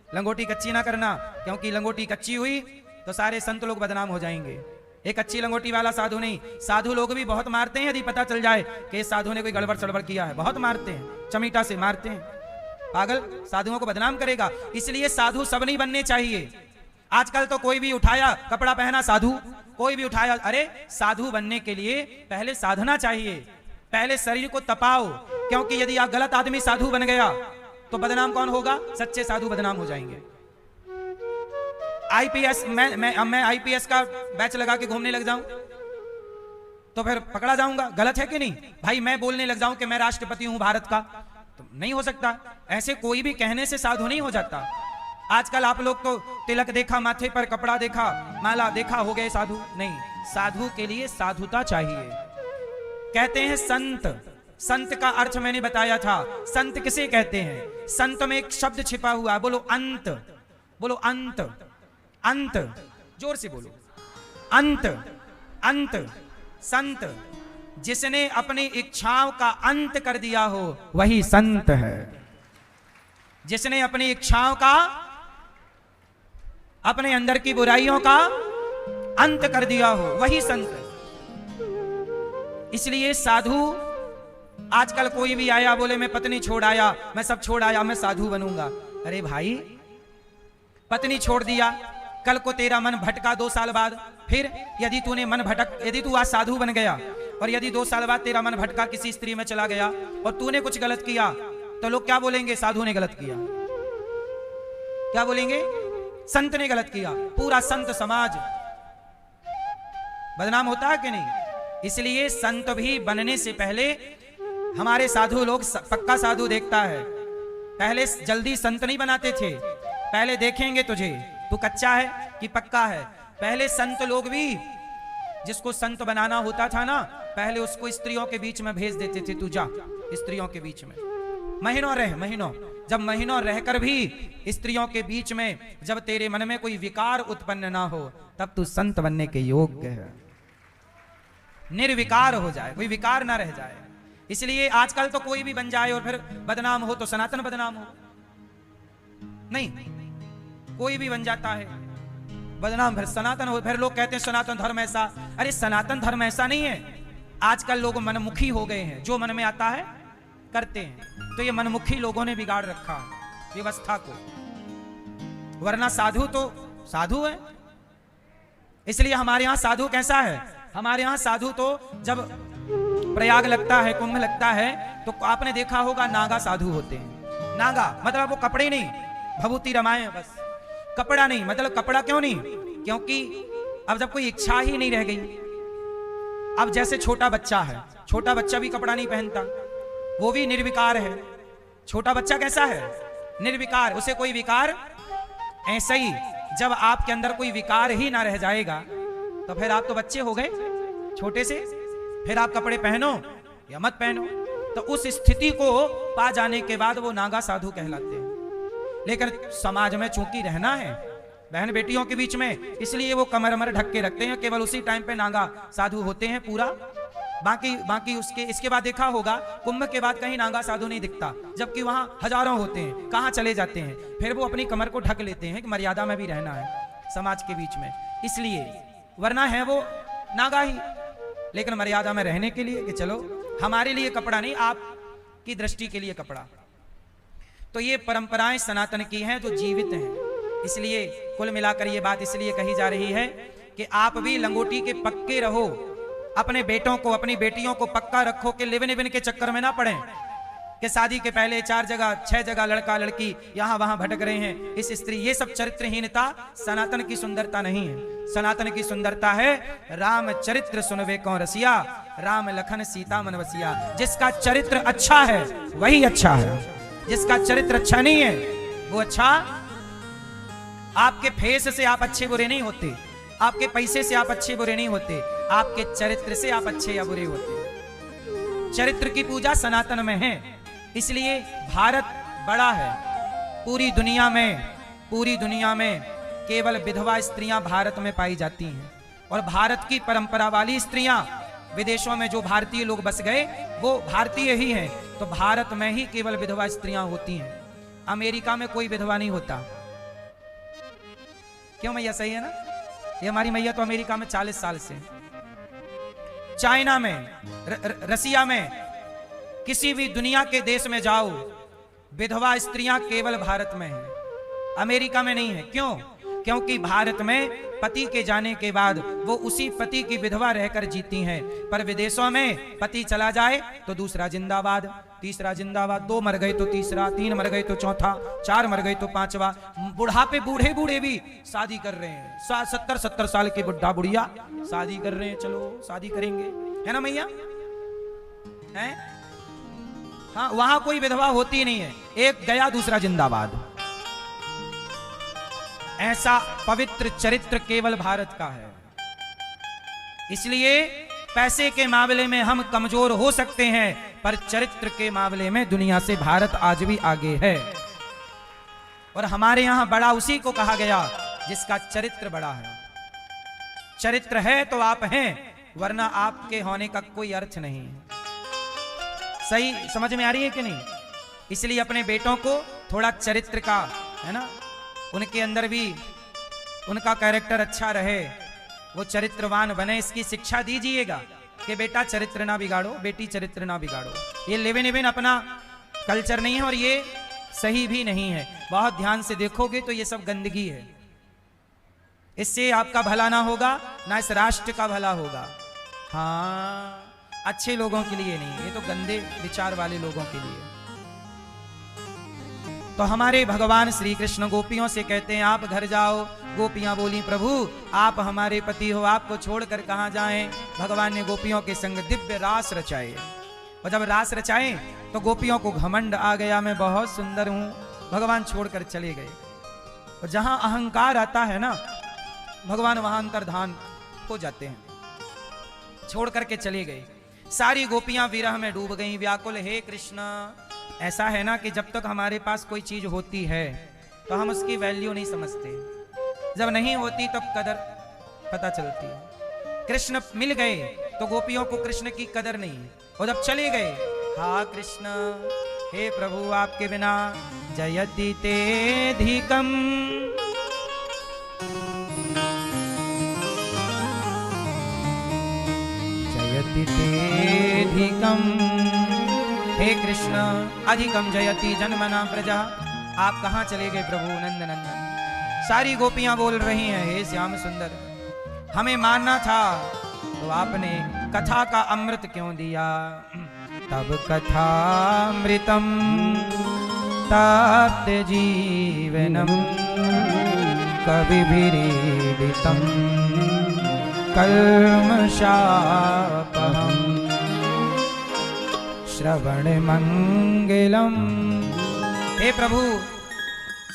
लंगोटी कच्ची ना करना, क्योंकि लंगोटी कच्ची हुई तो सारे संत लोग बदनाम हो जाएंगे। एक अच्छी लंगोटी वाला साधु नहीं, साधु लोग भी बहुत मारते हैं यदि पता चल जाए कि इस साधु ने कोई गड़बड़ सड़बड़ किया है, बहुत मारते हैं, चमीटा से मारते हैं। पागल साधुओं को बदनाम करेगा, इसलिए साधु सब नहीं बनने चाहिए। आजकल तो कोई भी उठाया कपड़ा पहना साधु, कोई भी उठाया, अरे साधु बनने के लिए पहले साधना चाहिए, पहले शरीर को तपाओ, क्योंकि यदि आप गलत आदमी साधु बन गया तो बदनाम कौन होगा? सच्चे साधु बदनाम हो जाएंगे। आईपीएस, मैं आईपीएस का बैच लगा के घूमने लग जाऊं तो फिर पकड़ा जाऊंगा, गलत है कि नहीं भाई? मैं बोलने लग जाऊं कि मैं राष्ट्रपति हूं भारत का, तो नहीं हो सकता। ऐसे कोई भी कहने से साधु नहीं हो जाता। आजकल आप लोग तो तिलक देखा, माथे पर कपड़ा देखा, माला देखा, हो गए साधु? नहीं, साधु के लिए साधुता चाहिए। कहते हैं संत, संत का अर्थ मैंने बताया था। संत किसे कहते हैं? संत में एक शब्द छिपा हुआ है, बोलो अंत, बोलो अंत, अंत, जोर से बोलो, अंत, अंत। संत जिसने अपनी इच्छाओं का अंत कर दिया हो वही संत है। जिसने अपनी इच्छाओं का, अपने अंदर की बुराइयों का अंत कर दिया हो वही संत है। इसलिए साधु, आजकल कोई भी आया बोले मैं पत्नी छोड़ आया, मैं सब छोड़ आया, मैं साधु बनूंगा। अरे भाई, पत्नी छोड़ दिया, कल को तेरा मन भटका 2 साल बाद, फिर यदि तूने मन भटक, यदि तू आज साधु बन गया और यदि 2 साल बाद तेरा मन भटका किसी स्त्री में चला गया और तूने कुछ गलत किया, तो लोग क्या बोलेंगे? साधु ने गलत किया। क्या बोलेंगे? संत ने गलत किया। पूरा संत समाज बदनाम होता है कि नहीं? इसलिए संत भी बनने से पहले हमारे साधु लोग, पक्का साधु देखता है, पहले जल्दी संत नहीं बनाते थे। पहले देखेंगे तुझे, तू कच्चा है कि पक्का है। पहले संत लोग भी, जिसको संत बनाना होता था ना, पहले उसको स्त्रियों के बीच में भेज देते थे, तू जा स्त्रियों के बीच में महीनों रह, महीनों। जब महीनों रहकर भी स्त्रियों के बीच में जब तेरे मन में कोई विकार उत्पन्न ना हो, तब तू संत बनने के योग्य है। निर्विकार हो जाए, कोई विकार ना रह जाए। इसलिए आजकल तो कोई भी बन जाए और फिर बदनाम हो तो सनातन बदनाम हो, नहीं, कोई भी बन जाता है बदनाम, फिर सनातन हो, फिर लोग कहते हैं सनातन धर्म ऐसा। अरे सनातन धर्म ऐसा नहीं है। आजकल लोग मनमुखी हो गए हैं, जो मन में आता है करते हैं। तो ये मनमुखी लोगों ने बिगाड़ रखा है व्यवस्था को, वरना साधु तो साधु है। इसलिए हमारे यहां साधु कैसा है, हमारे यहां साधु तो जब प्रयाग लगता है, कुंभ लगता है, तो आपने देखा होगा नागा साधु होते हैं। नागा मतलब वो कपड़े नहीं, भभूति रमाए बस, कपड़ा नहीं। मतलब कपड़ा क्यों नहीं, क्योंकि अब जब कोई इच्छा ही नहीं रह गई। अब जैसे छोटा बच्चा है, छोटा बच्चा भी कपड़ा नहीं पहनता, वो भी निर्विकार है। छोटा बच्चा कैसा है, निर्विकार, उसे कोई विकार। ऐसे ही जब आपके अंदर कोई विकार ही ना रह जाएगा तो फिर आप तो बच्चे हो गए छोटे से, फिर आप कपड़े पहनो या मत पहनो। तो उस स्थिति को पा जाने के बाद वो नागा साधु कहलाते हैं। लेकिन समाज में चूंकि रहना है बहन बेटियों के बीच में, इसलिए वो कमर अमर ढक के रखते हैं, केवल उसी टाइम पे नागा साधु होते हैं पूरा। बाकी उसके इसके बाद देखा होगा कुंभ के बाद कहीं नागा साधु नहीं दिखता, जबकि वहां हजारों होते हैं, कहां चले जाते हैं। फिर वो अपनी कमर को ढक लेते हैं कि मर्यादा में भी रहना है समाज के बीच में, इसलिए, वरना है वो नागा ही, लेकिन मर्यादा में रहने के लिए कि चलो हमारे लिए कपड़ा नहीं, आपकी दृष्टि के लिए कपड़ा। तो ये परंपराएं सनातन की हैं जो जीवित हैं। इसलिए कुल मिलाकर ये बात इसलिए कही जा रही है कि आप भी लंगोटी के पक्के रहो, अपने बेटों को अपनी बेटियों को पक्का रखो कि लिव इन के चक्कर में ना पड़ें कि शादी के पहले 4 जगह 6 जगह लड़का लड़की यहां वहां भटक रहे हैं, इस स्त्री। ये सब चरित्रहीनता सनातन की सुंदरता नहीं है। सनातन की सुंदरता है राम चरित्र सुनवे कौन रसिया, राम लखन सीता मन बसिया। जिसका चरित्र अच्छा है वही अच्छा है, जिसका चरित्र अच्छा नहीं है वो अच्छा। आपके फेस से आप अच्छे बुरे नहीं होते, आपके पैसे से आप अच्छे बुरे नहीं होते, आपके चरित्र से आप अच्छे या बुरे होते। चरित्र की पूजा सनातन में है। इसलिए भारत बड़ा है। पूरी दुनिया में केवल विधवा स्त्रियां भारत में पाई जाती हैं, और भारत की परंपरा वाली स्त्रियां, विदेशों में जो भारतीय लोग बस गए वो भारतीय ही हैं, तो भारत में ही केवल विधवा स्त्रियां होती हैं। अमेरिका में कोई विधवा नहीं होता। क्यों मैया, सही है ना? ये हमारी मैया तो अमेरिका में 40 साल से, चाइना में, रसिया में, किसी भी दुनिया के देश में जाओ, विधवा स्त्रियां केवल भारत में हैं, अमेरिका में नहीं है। क्यों? क्योंकि भारत में पति के जाने के बाद वो उसी पति की विधवा रहकर जीती हैं, पर विदेशों में पति चला जाए तो दूसरा जिंदाबाद, तीसरा जिंदाबाद, 2 मर गए तो तीसरा, 3 मर गए तो चौथा, 4 मर गए तो 5वां। बुढ़ापे बूढ़े भी शादी कर रहे हैं, 70 साल के बुढ़ा बुढ़िया शादी कर रहे हैं, चलो शादी करेंगे, है ना मैया? है? हाँ, वहां कोई विधवा होती नहीं है, एक गया दूसरा जिंदाबाद। ऐसा पवित्र चरित्र केवल भारत का है। इसलिए पैसे के मामले में हम कमजोर हो सकते हैं, पर चरित्र के मामले में दुनिया से भारत आज भी आगे है। और हमारे यहां बड़ा उसी को कहा गया जिसका चरित्र बड़ा है। चरित्र है तो आप हैं, वरना आपके होने का कोई अर्थ नहीं। सही समझ में आ रही है कि नहीं? इसलिए अपने बेटों को थोड़ा चरित्र का, है ना, उनके अंदर भी उनका कैरेक्टर अच्छा रहे, वो चरित्रवान बने, इसकी शिक्षा दीजिएगा कि बेटा चरित्र ना बिगाड़ो, बेटी चरित्र ना बिगाड़ो। ये लिविन इविन अपना कल्चर नहीं है और ये सही भी नहीं है। बहुत ध्यान से देखोगे तो ये सब गंदगी है। इससे आपका भला ना होगा, ना इस राष्ट्र का भला होगा। हाँ, अच्छे लोगों के लिए नहीं, ये तो गंदे विचार वाले लोगों के लिए। तो हमारे भगवान श्री कृष्ण गोपियों से कहते हैं आप घर जाओ। गोपियां बोली प्रभु आप हमारे पति हो, आपको छोड़कर कहां जाएं। भगवान ने गोपियों के संग दिव्य रास रचाए, और जब रास रचाए तो गोपियों को घमंड आ गया, मैं बहुत सुंदर हूं, भगवान छोड़कर चले गए। और जहां अहंकार आता है ना, भगवान वहां अंतर्धान हो जाते हैं, छोड़ करके चले गए। सारी गोपियां विरह में डूब गईं, व्याकुल, हे कृष्ण। ऐसा है ना कि जब तक हमारे पास कोई चीज होती है तो हम उसकी वैल्यू नहीं समझते, जब नहीं होती तब कदर पता चलती है। कृष्ण मिल गए तो गोपियों को कृष्ण की कदर नहीं। और जब चले गए, हा कृष्ण, हे प्रभु आपके बिना जयति तेधिकम, जयति तेधिकम, हे कृष्ण अधिकम जयति जन्मना प्रजा। आप कहाँ चले गए प्रभु नंदनंदन। सारी गोपियां बोल रही हैं, हे श्याम सुंदर, हमें मानना था तो आपने कथा का अमृत क्यों दिया। तब कथामृतम तप्त जीवनम कविभिरीडितम कल्मषापहम श्रवण मंगलम। हे प्रभु,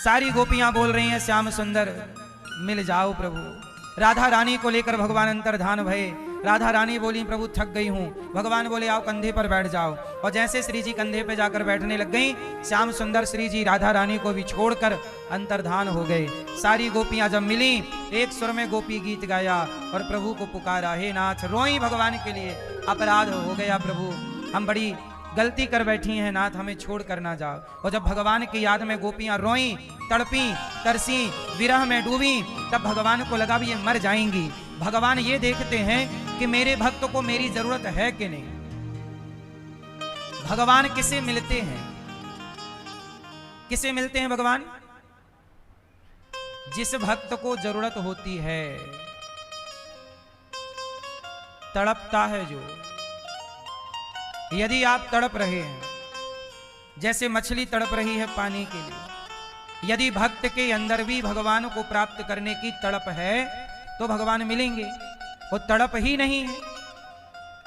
सारी गोपियां बोल रही हैं, श्याम सुंदर मिल जाओ प्रभु। राधा रानी को लेकर भगवान अंतर्धान भये। राधा रानी बोली, प्रभु थक गई हूं। भगवान बोले, आओ कंधे पर बैठ जाओ। और जैसे श्री जी कंधे पर जाकर बैठने लग गई, श्याम सुंदर श्री जी राधा रानी को भी छोड़कर अंतर्धान हो गए। सारी गोपियां जब मिली, एक सुर में गोपी गीत गाया और प्रभु को पुकारा, हे नाथ, रोई भगवान के लिए, अपराध हो गया प्रभु, हम बड़ी गलती कर बैठी हैं नाथ, हमें छोड़ कर ना जाओ। और जब भगवान की याद में गोपियां रोई, तड़पी, तरसी, विरह में डूबी, तब भगवान को लगा भी ये मर जाएंगी। भगवान ये देखते हैं कि मेरे भक्त को मेरी जरूरत है कि नहीं। भगवान किसे मिलते हैं? किसे मिलते हैं भगवान? जिस भक्त को जरूरत होती है, तड़पता है जो। यदि आप तड़प रहे हैं, जैसे मछली तड़प रही है पानी के लिए, यदि भक्त के अंदर भी भगवान को प्राप्त करने की तड़प है तो भगवान मिलेंगे। वो तड़प ही नहीं है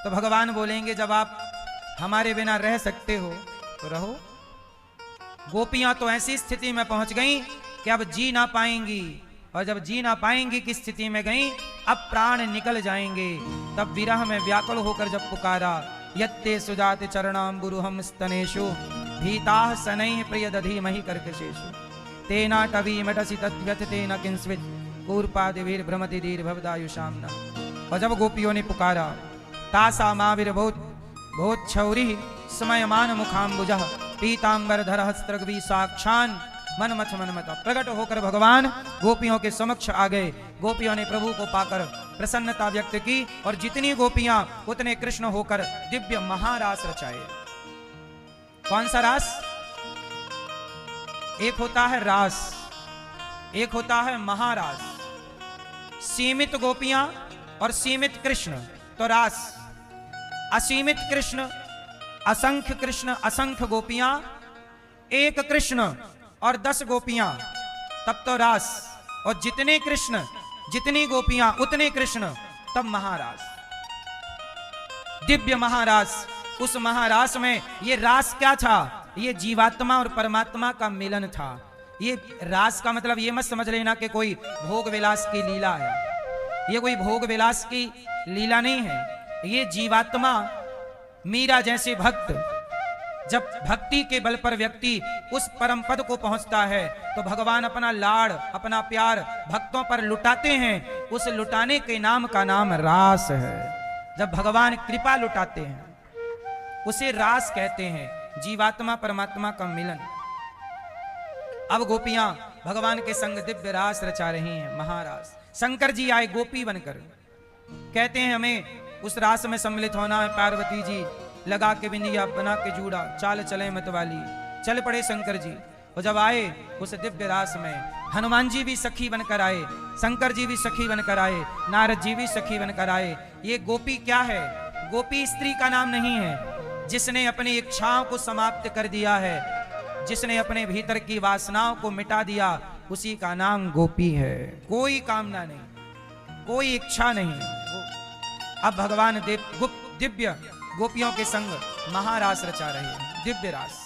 तो भगवान बोलेंगे, जब आप हमारे बिना रह सकते हो तो रहो। गोपियां तो ऐसी स्थिति में पहुंच गईं कि अब जी ना पाएंगी, और जब जी ना पाएंगी की स्थिति में गईं, अब प्राण निकल जाएंगे। तब विरह में व्याकुल होकर जब पुकारा, यत्ते सुजाते चरणाम्बुरुहम स्तनेषु भीताः शनैः प्रियदधीमहि कर्कशेषु तेना टवीमटसि तद्व्यथतेन किंस्वित् कूर्पादिभिर्भ्रमति दीर्घभवदायुषां न। और जब गोपियों ने पुकारा, तासा माविर्भूत भूच्छौरिः स्मयमान मुखाम्बुजः पीताम्बरधरः स्त्रग्वी साक्षान् मनमथ मनमत। प्रकट होकर भगवान गोपियों के समक्ष आ गए। गोपियों ने प्रभु को पाकर प्रसन्नता व्यक्त की और जितनी गोपियां उतने कृष्ण होकर दिव्य महारास रचाए। कौन सा रास? एक होता है रास, एक होता है महारास। सीमित गोपियां और सीमित कृष्ण तो रास, असीमित कृष्ण, असंख्य कृष्ण, असंख्य गोपियां, एक कृष्ण और 10 गोपियां, तब तो रास। और जितने कृष्ण जितनी गोपियां उतने कृष्ण, तब महारास, दिव्य महारास। उस महारास में ये रास क्या था? ये जीवात्मा और परमात्मा का मिलन था। ये रास का मतलब ये मत समझ लेना कि कोई भोग विलास की लीला है। ये कोई भोग विलास की लीला नहीं है। ये जीवात्मा, मीरा जैसे भक्त, जब भक्ति के बल पर व्यक्ति उस परम पद को पहुंचता है तो भगवान अपना लाड़, अपना प्यार भक्तों पर लुटाते हैं। उस लुटाने के नाम का नाम रास है। जब भगवान कृपा लुटाते हैं उसे रास कहते हैं, जीवात्मा परमात्मा का मिलन। अब गोपियां भगवान के संग दिव्य रास रचा रही हैं, महारास। शंकर जी आए गोपी बनकर, कहते हैं हमें उस रास में सम्मिलित होना है। पार्वती जी लगा के बिंदिया, बना के जूड़ा, चाल चले मतवाली, चल पड़े शंकर जी। और जब आए उस दिव्य रास में, हनुमान जी भी सखी बनकर आए, शंकर जी भी सखी बनकर आए, नारद जी भी सखी बनकर आए। ये गोपी क्या है? गोपी स्त्री का नाम नहीं है। जिसने अपनी इच्छाओं को समाप्त कर दिया है, जिसने अपने भीतर की वासनाओं को मिटा दिया, उसी का नाम गोपी है। कोई कामना नहीं, कोई इच्छा नहीं। अब भगवान दिव्य गोपियों के संग महारास रचा रहे हैं, दिव्य रास।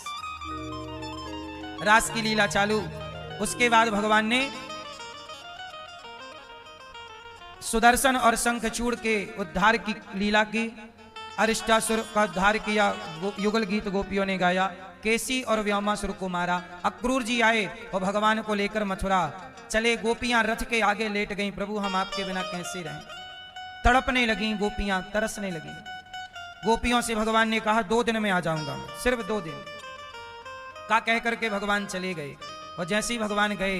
रास की लीला चालू। उसके बाद भगवान ने सुदर्शन और शंखचूड़ के उद्धार की लीला की, अरिष्टासुर का उद्धार किया। युगल गीत गोपियों ने गाया, केसी और व्योमासुर को मारा। अक्रूर जी आए और भगवान को लेकर मथुरा चले। गोपियां रथ के आगे लेट गईं, प्रभु हम आपके बिना कैसे रहें। तड़पने लगी गोपियां, तरसने लगी। गोपियों से भगवान ने कहा 2 दिन में आ जाऊंगा मैं, सिर्फ 2 दिन का कह करके भगवान चले गए। और जैसे ही भगवान गए,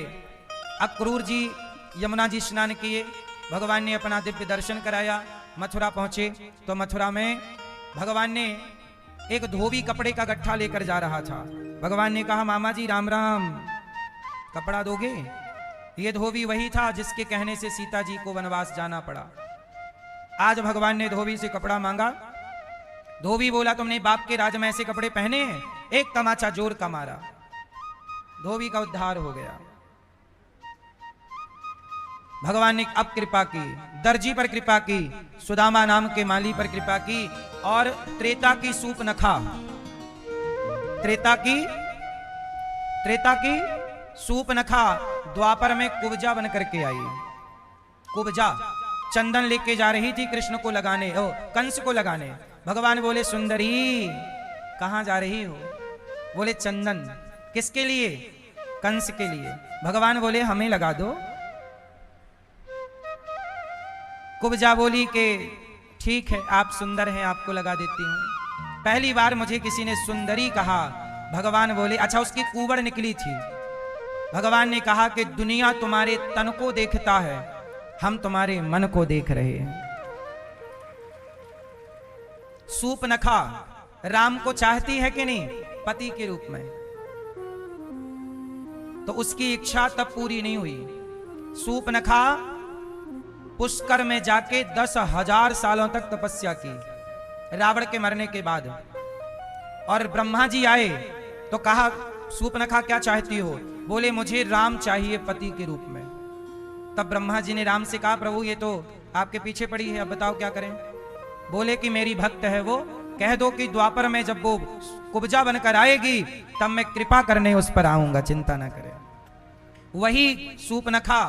अक्रूर जी यमुना जी स्नान किए, भगवान ने अपना दिव्य दर्शन कराया। मथुरा पहुंचे तो मथुरा में भगवान ने एक धोबी कपड़े का गट्ठा लेकर जा रहा था। भगवान ने कहा मामा जी राम राम, कपड़ा दोगे? ये धोबी वही था जिसके कहने से सीता जी को वनवास जाना पड़ा। आज भगवान ने धोबी से कपड़ा मांगा। धोबी बोला तुमने बाप के राज में ऐसे कपड़े पहने हैं? एक तमाचा जोर का मारा, धोबी का उद्धार हो गया। भगवान ने अब कृपा की, दर्जी पर कृपा की, सुदामा नाम के माली पर कृपा की, और त्रेता की सूपनखा, त्रेता की सूपनखा द्वापर में कुब्जा बन करके आई। कुब्जा चंदन लेके जा रही थी कृष्ण को लगाने, कंस को लगाने। भगवान बोले सुंदरी कहां जा रही हो? बोले चंदन। किसके लिए? कंस के लिए। भगवान बोले हमें लगा दो। कुब्जा बोली कि ठीक है आप सुंदर हैं, आपको लगा देती हूं। पहली बार मुझे किसी ने सुंदरी कहा। भगवान बोले अच्छा उसकी कुबड़ निकली थी। भगवान ने कहा कि दुनिया तुम्हारे तन को देखता है, हम तुम्हारे मन को देख रहे हैं। सूपनखा राम को चाहती है कि नहीं पति के रूप में, तो उसकी इच्छा तब पूरी नहीं हुई। सूपनखा पुष्कर में जाके 10,000 सालों तक तपस्या की रावण के मरने के बाद। और ब्रह्मा जी आए तो कहा सूपनखा क्या चाहती हो? बोले मुझे राम चाहिए पति के रूप में। तब ब्रह्मा जी ने राम से कहा प्रभु ये तो आपके पीछे पड़ी है, अब बताओ क्या करें? बोले कि मेरी भक्त है वो, कह दो कि द्वापर में जब वो कुब्जा बनकर आएगी तब मैं कृपा करने उस पर आऊंगा, चिंता ना करें। वही सूपनखा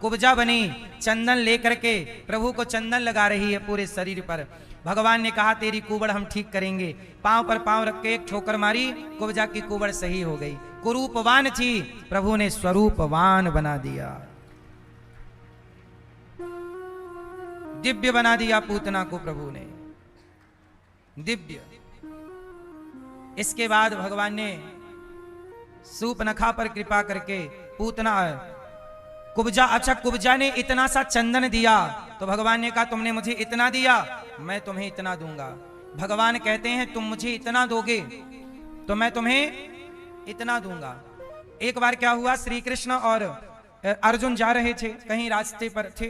कुब्जा बनी, चंदन लेकर के प्रभु को चंदन लगा रही है पूरे शरीर पर। भगवान ने कहा तेरी कुबड़ हम ठीक करेंगे। पांव पर पांव रख के एक ठोकर मारी, कुब्जा की कुबड़ सही हो गई। कुरूपवान थी, प्रभु ने स्वरूपवान बना दिया, दिव्य बना दिया पूतना को प्रभु ने, दिव्य। इसके बाद भगवान ने सूपनखा पर कृपा करके पूतना कुब्जा, अच्छा कुब्जा ने इतना सा चंदन दिया तो भगवान ने कहा तुमने मुझे इतना दिया, मैं तुम्हें इतना दूंगा। भगवान कहते हैं तुम मुझे इतना दोगे तो मैं तुम्हें इतना दूंगा। एक बार क्या हुआ, श्री कृष्ण और अर्जुन जा रहे थे, कहीं रास्ते पर थे,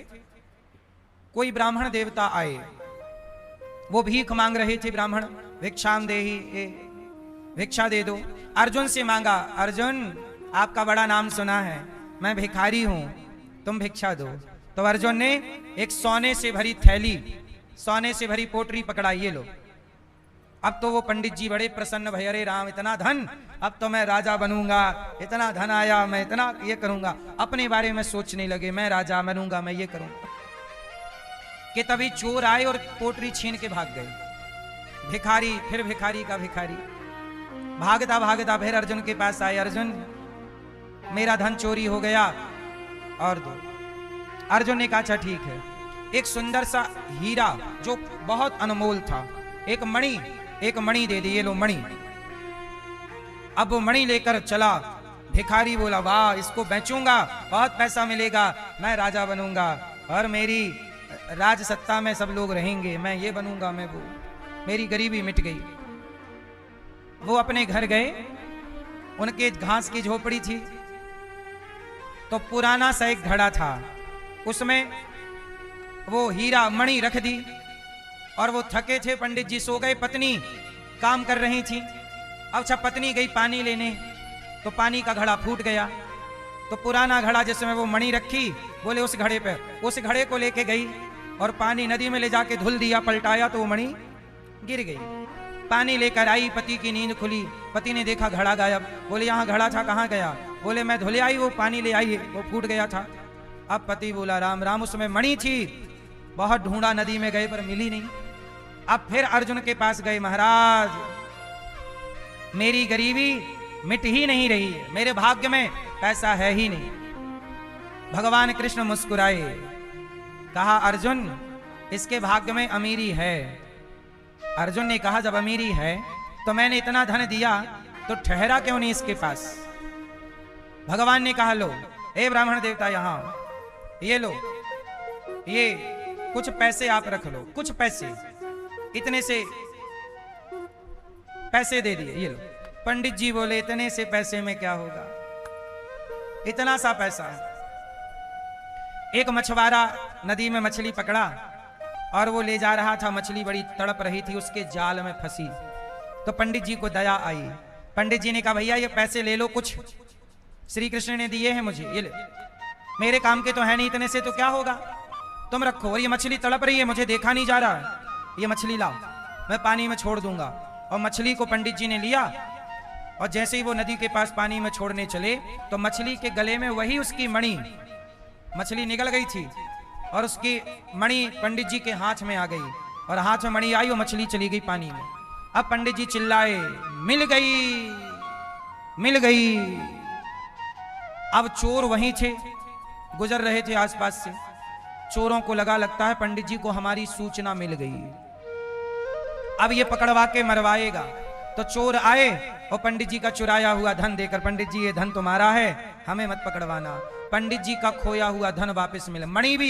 कोई ब्राह्मण देवता आए, वो भीख मांग रहे थे। ब्राह्मण भिक्षाम देहि, भिक्षा दे दो। अर्जुन से मांगा, अर्जुन आपका बड़ा नाम सुना है, मैं भिखारी हूं, तुम भिक्षा दो। तो अर्जुन ने एक सोने से भरी थैली, सोने से भरी पोटरी पकड़ा, ये लो। अब तो वो पंडित जी बड़े प्रसन्न भय, अरे राम इतना धन, अब तो मैं राजा बनूंगा, इतना धन आया, मैं इतना ये करूंगा। अपने बारे में सोचने लगे, मैं राजा बनूंगा, मैं ये करूंगा। कि तभी चोर आए और पोटरी छीन के भाग गए। भिखारी, फिर भिखारी का भिखारी, भागता भागता फिर अर्जुन के पास आए, अर्जुन मेरा धन चोरी हो गया और दो। अर्जुन ने कहा अच्छा ठीक है। एक सुंदर सा हीरा जो बहुत अनमोल था, एक मणि दे दी, ये लो मणि। अब वो मणि लेकर चला। भिखारी बोला वाह इसको बेचूंगा, बहुत पैसा मिलेगा, मैं राजा बनूंगा और मेरी राज सत्ता में सब लोग रहेंगे, मैं ये बनूंगा, मैं वो, मेरी गरीबी मिट गई। वो अपने घर गए, उनके घास की झोपड़ी थी, तो पुराना सा एक घड़ा था, उसमें वो हीरा मणि रख दी। और वो थके थे, पंडित जी सो गए, पत्नी काम कर रही थी। अब अच्छा पत्नी गई पानी लेने, तो पानी का घड़ा फूट गया। तो पुराना घड़ा जिसमें वो मणि रखी, बोले उस घड़े पे, उस घड़े को लेके गई और पानी नदी में ले जाके धुल दिया, पलटाया तो वो मणि गिर गई। पानी लेकर आई, पति की नींद खुली, पति ने देखा घड़ा गायब। बोले यहाँ घड़ा था, कहाँ गया? बोले मैं धुले आई, वो पानी ले आई, वो फूट गया था। अब पति बोला राम राम, उसमें मणि थी, बहुत ढूंढा, नदी में गए पर मिली नहीं। अब फिर अर्जुन के पास गए, महाराज मेरी गरीबी मिट ही नहीं रही है, मेरे भाग्य में पैसा है ही नहीं। भगवान कृष्ण मुस्कुराए, कहा अर्जुन इसके भाग्य में अमीरी है। अर्जुन ने कहा जब अमीरी है तो मैंने इतना धन दिया तो ठहरा क्यों नहीं इसके पास। भगवान ने कहा लो हे ब्राह्मण देवता यहां ये लो, ये कुछ पैसे आप रख लो, कुछ पैसे, इतने से पैसे दे दिए, ये लो। पंडित जी बोले इतने से पैसे में क्या होगा, इतना सा पैसा है। एक मछुआरा नदी में मछली पकड़ा और वो ले जा रहा था, मछली बड़ी तड़प रही थी, उसके जाल में फंसी। तो पंडित जी को दया आई। पंडित जी ने कहा भैया ये पैसे ले लो, कुछ श्री कृष्ण ने दिए हैं मुझे, ये ले, मेरे काम के तो है नहीं, इतने से तो क्या होगा, तुम रखो। और ये मछली तड़प रही है, मुझे देखा नहीं जा रहा है, ये मछली लाओ, मैं पानी में छोड़ दूंगा। और मछली को पंडित जी ने लिया और जैसे ही वो नदी के पास पानी में छोड़ने चले तो मछली के गले में वही उसकी मणि, मछली निकल गई थी और उसकी मणि पंडित जी के हाथ में आ गई और हाथ में मणि आई और मछली चली गई पानी में। अब पंडित जी चिल्लाए मिल गई, मिल गई। अब चोर वहीं थे, गुजर रहे थे आसपास से, चोरों को लगता है पंडित जी को हमारी सूचना मिल गई, अब ये पकड़वा के मरवाएगा। तो चोर आए और पंडित जी का चुराया हुआ धन देकर, पंडित जी ये धन तुम्हारा है, हमें मत पकड़वाना। पंडित जी का खोया हुआ धन वापस मिला, मणि भी